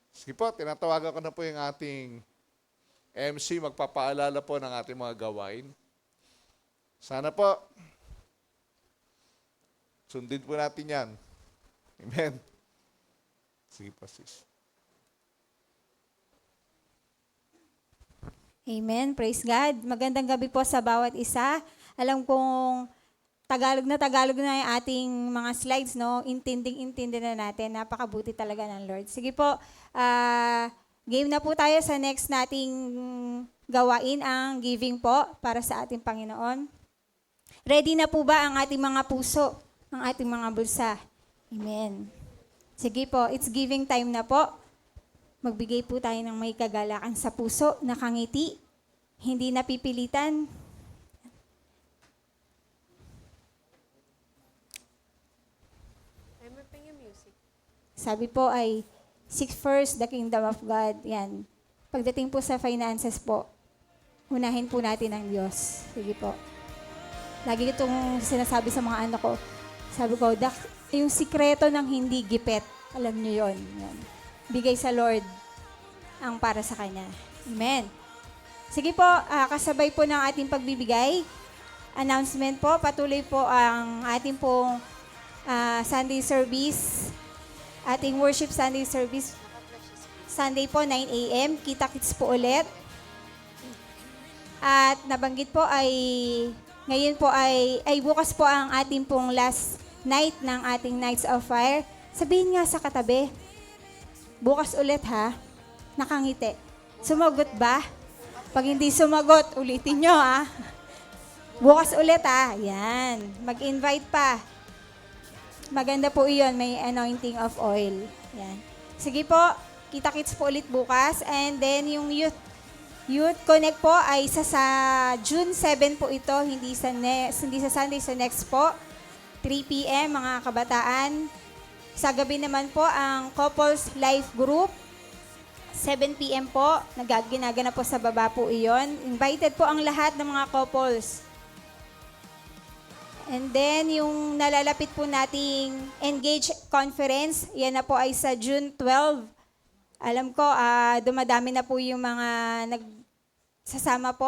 Sige po, tinatawagan ko na po yung ating MC, magpapaalala po ng ating mga gawain. Sana po, sundin po natin yan. Amen. Sige po, sis. Amen. Praise God. Magandang gabi po sa bawat isa. Alam kong Tagalog na yung ating mga slides, no? Intinding-intindi na natin. Napakabuti talaga ng Lord. Sige po, game na po tayo sa next nating gawain, ang giving po para sa ating Panginoon. Ready na po ba ang ating mga puso, ang ating mga bulsa? Amen. Sige po, it's giving time na po. Magbigay po tayo ng may kagalakan sa puso, nakangiti, hindi napipilitan. Sabi po ay, seek first the kingdom of God. Yan. Pagdating po sa finances po, unahin po natin ang Diyos. Sige po. Lagi itong sinasabi sa mga anak ko. Sabi ko, yung sikreto ng hindi gipet, alam niyo yon. Yan. Bigay sa Lord ang para sa Kanya. Amen. Sige po, kasabay po ng ating pagbibigay. Announcement po, patuloy po ang ating pong Sunday service. Ating worship Sunday service. Sunday po, 9 a.m. Kita-kits po ulit. At nabanggit po ay, ngayon po ay bukas po ang ating pong last night ng ating Nights of Fire. Sabihin nga sa katabi, bukas ulit ha, nakangiti. Sumagot ba? Pag hindi sumagot, ulitin nyo ha. Bukas ulit ha, yan. Mag-invite pa. Maganda po iyon, may anointing of oil. Yan. Sige po, kita-kits po ulit bukas. And then yung Youth Connect po ay sa June 7 po ito, hindi sa Sunday, sa next po. 3 p.m. mga kabataan. Sa gabi naman po ang Couples Life Group. 7 p.m. po, ginagana po sa baba po iyon. Invited po ang lahat ng mga couples. And then, yung nalalapit po nating Engage Conference, yan na po ay sa June 12. Alam ko, dumadami na po yung mga nagsasama po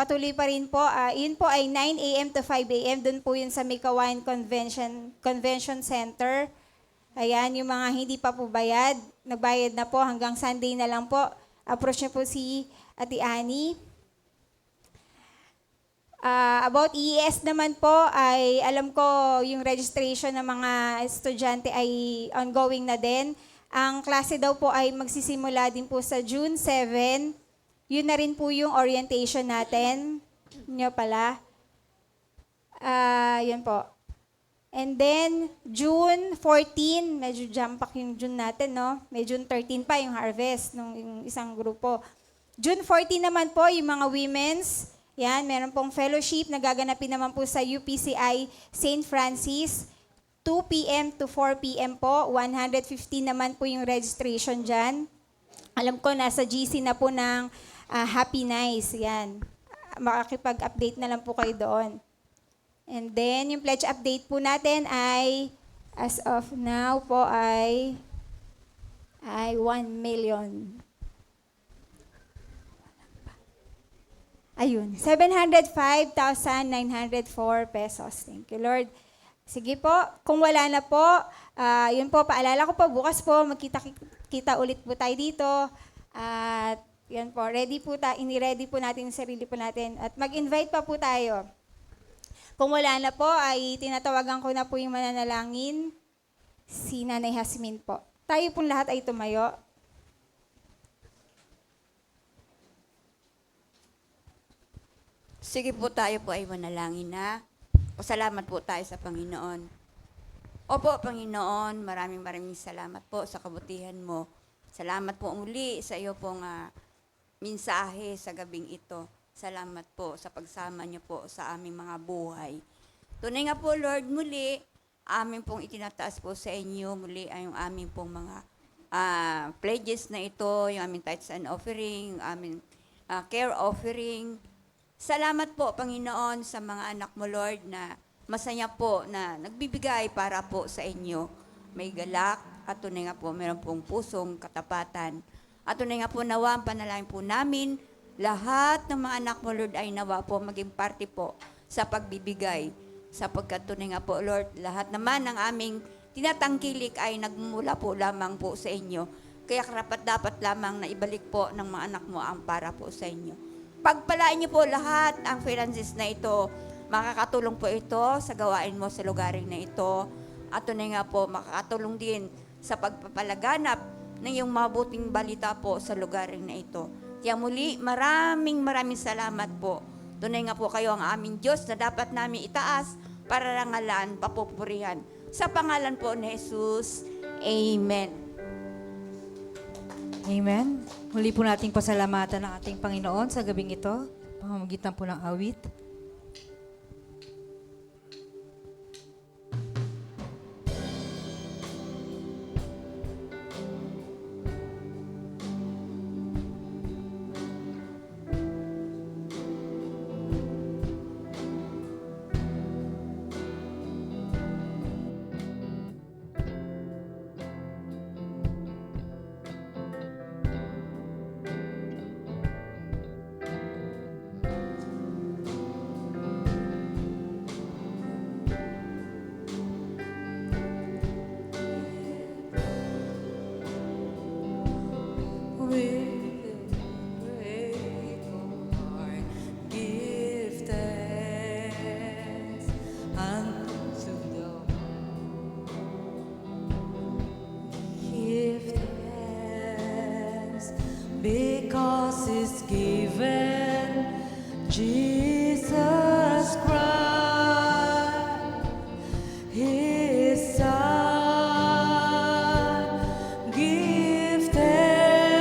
patuloy pa rin po. Yun po ay 9 a.m. to 5 a.m. Doon po yun sa Mikawayan Convention Center. Ayan, yung mga hindi pa po bayad, nagbayad na po hanggang Sunday na lang po. Approach niyo po si Ate Annie. About EES naman po, ay alam ko yung registration ng mga estudyante ay ongoing na din. Ang klase daw po ay magsisimula din po sa June 7. Yun na rin po yung orientation natin. Yun pala. Yun po. And then, June 14, medyo jump pack yung June natin, no? May June 13 pa yung harvest ng yung isang grupo. June 14 naman po, yung mga women's, yan, meron pong fellowship, nagaganapin naman po sa UPCI St. Francis, 2 p.m. to 4 p.m. po, 150 naman po yung registration dyan. Alam ko, nasa GC na po ng Happy Nice, yan. Makakipag-update na lang po kayo doon. And then, yung pledge update po natin ay, as of now po ay 1 million. Ayun, 705,904 pesos. Thank you, Lord. Sige po, kung wala na po, yun po, paalala ko po, bukas po, magkita ulit po tayo dito. At yan po, ini-ready po natin yung sarili po natin. At mag-invite pa po tayo. Kung wala na po, ay tinatawagan ko na po yung mananalangin, si Nanay Hasmin po. Tayo pong lahat ay tumayo. Sige po, tayo po ay manalangin na. Pasalamat po tayo sa Panginoon. Opo, Panginoon, maraming salamat po sa kabutihan mo. Salamat po muli sa iyo pong mensahe sa gabing ito. Salamat po sa pagsama niyo po sa aming mga buhay. Tunay nga po, Lord, muli, amin pong itinataas po sa inyo, muli ay yung aming pong mga pledges na ito, yung aming tithes and offering, aming care offering. Salamat po, Panginoon, sa mga anak mo, Lord, na masaya po na nagbibigay para po sa inyo. May galak at tunay nga po, meron pong pusong katapatan. At tunay nga po, nawa ang panalangin po namin, lahat ng mga anak mo, Lord, ay nawa po maging parte po sa pagbibigay. Sapagkat tunay nga po, Lord, lahat naman ng aming tinatangkilik ay nagmumula po lamang po sa inyo. Kaya karapat-dapat lamang na ibalik po ng mga anak mo ang para po sa inyo. Pagpalain niyo po lahat ang finances na ito. Makakatulong po ito sa gawain mo sa lugaring na ito. At tunay nga po, makakatulong din sa pagpapalaganap ng iyong mabuting balita po sa lugaring na ito. Kaya muli, maraming salamat po. Tunay nga po kayo ang aming Diyos na dapat namin itaas para rangalan, papupurihan. Sa pangalan po ni Jesus, Amen. Amen. Muli po nating pasalamatan ang ating Panginoon sa gabing ito, pamamagitan po ng awit. Because it's given Jesus Christ, His Son. Give thanks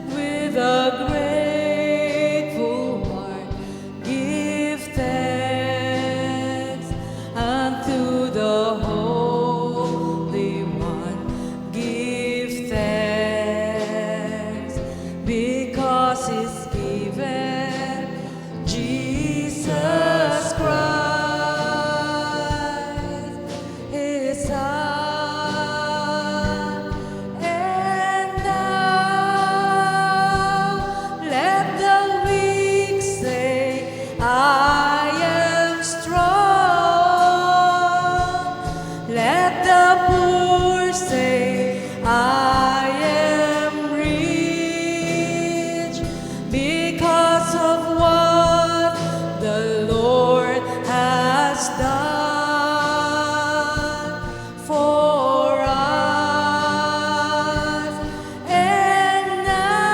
with a grateful heart. Give thanks unto the Holy One. Give thanks because it's given has done for us. And now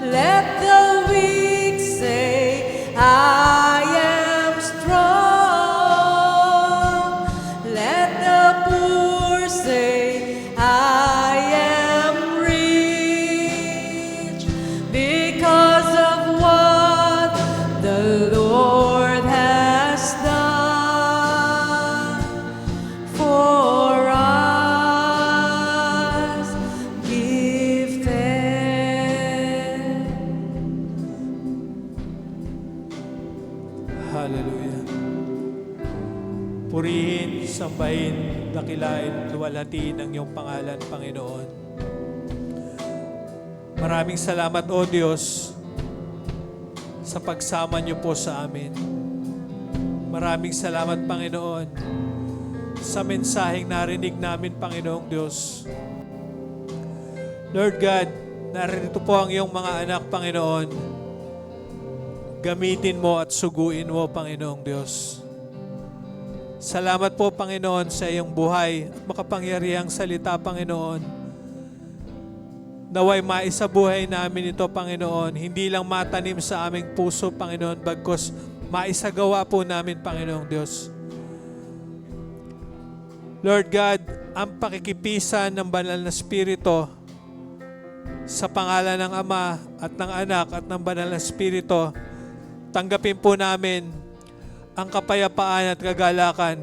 let the weak say, I am strong. Let the poor say, I am rich because of what the Lord has done for us. Give thanks. Hallelujah. Purihin, sambahin, dakilain, luwalhatiin ang iyong pangalan, Panginoon. Maraming salamat, O Diyos, sa pagsama niyo po sa amin. Maraming salamat, Panginoon, sa mensaheng narinig namin, Panginoong Diyos. Lord God, narito po ang iyong mga anak, Panginoon. Gamitin mo at suguin mo, Panginoong Diyos. Salamat po, Panginoon, sa iyong buhay at makapangyarihang salita, Panginoon. Naway maisabuhay namin ito, Panginoon. Hindi lang matanim sa aming puso, Panginoon, bagkus maisagawa po namin, Panginoong Diyos. Lord God, ang pakikipisan ng Banal na Espiritu sa pangalan ng Ama at ng Anak at ng Banal na Espiritu, tanggapin po namin ang kapayapaan at kagalakan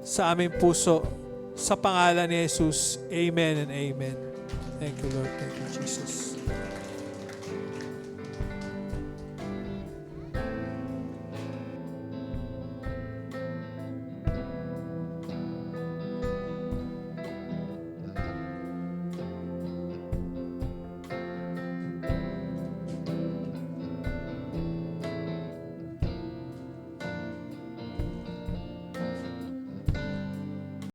sa aming puso sa pangalan ni Jesus. Amen and amen. Thank you, Lord. Thank you, Jesus.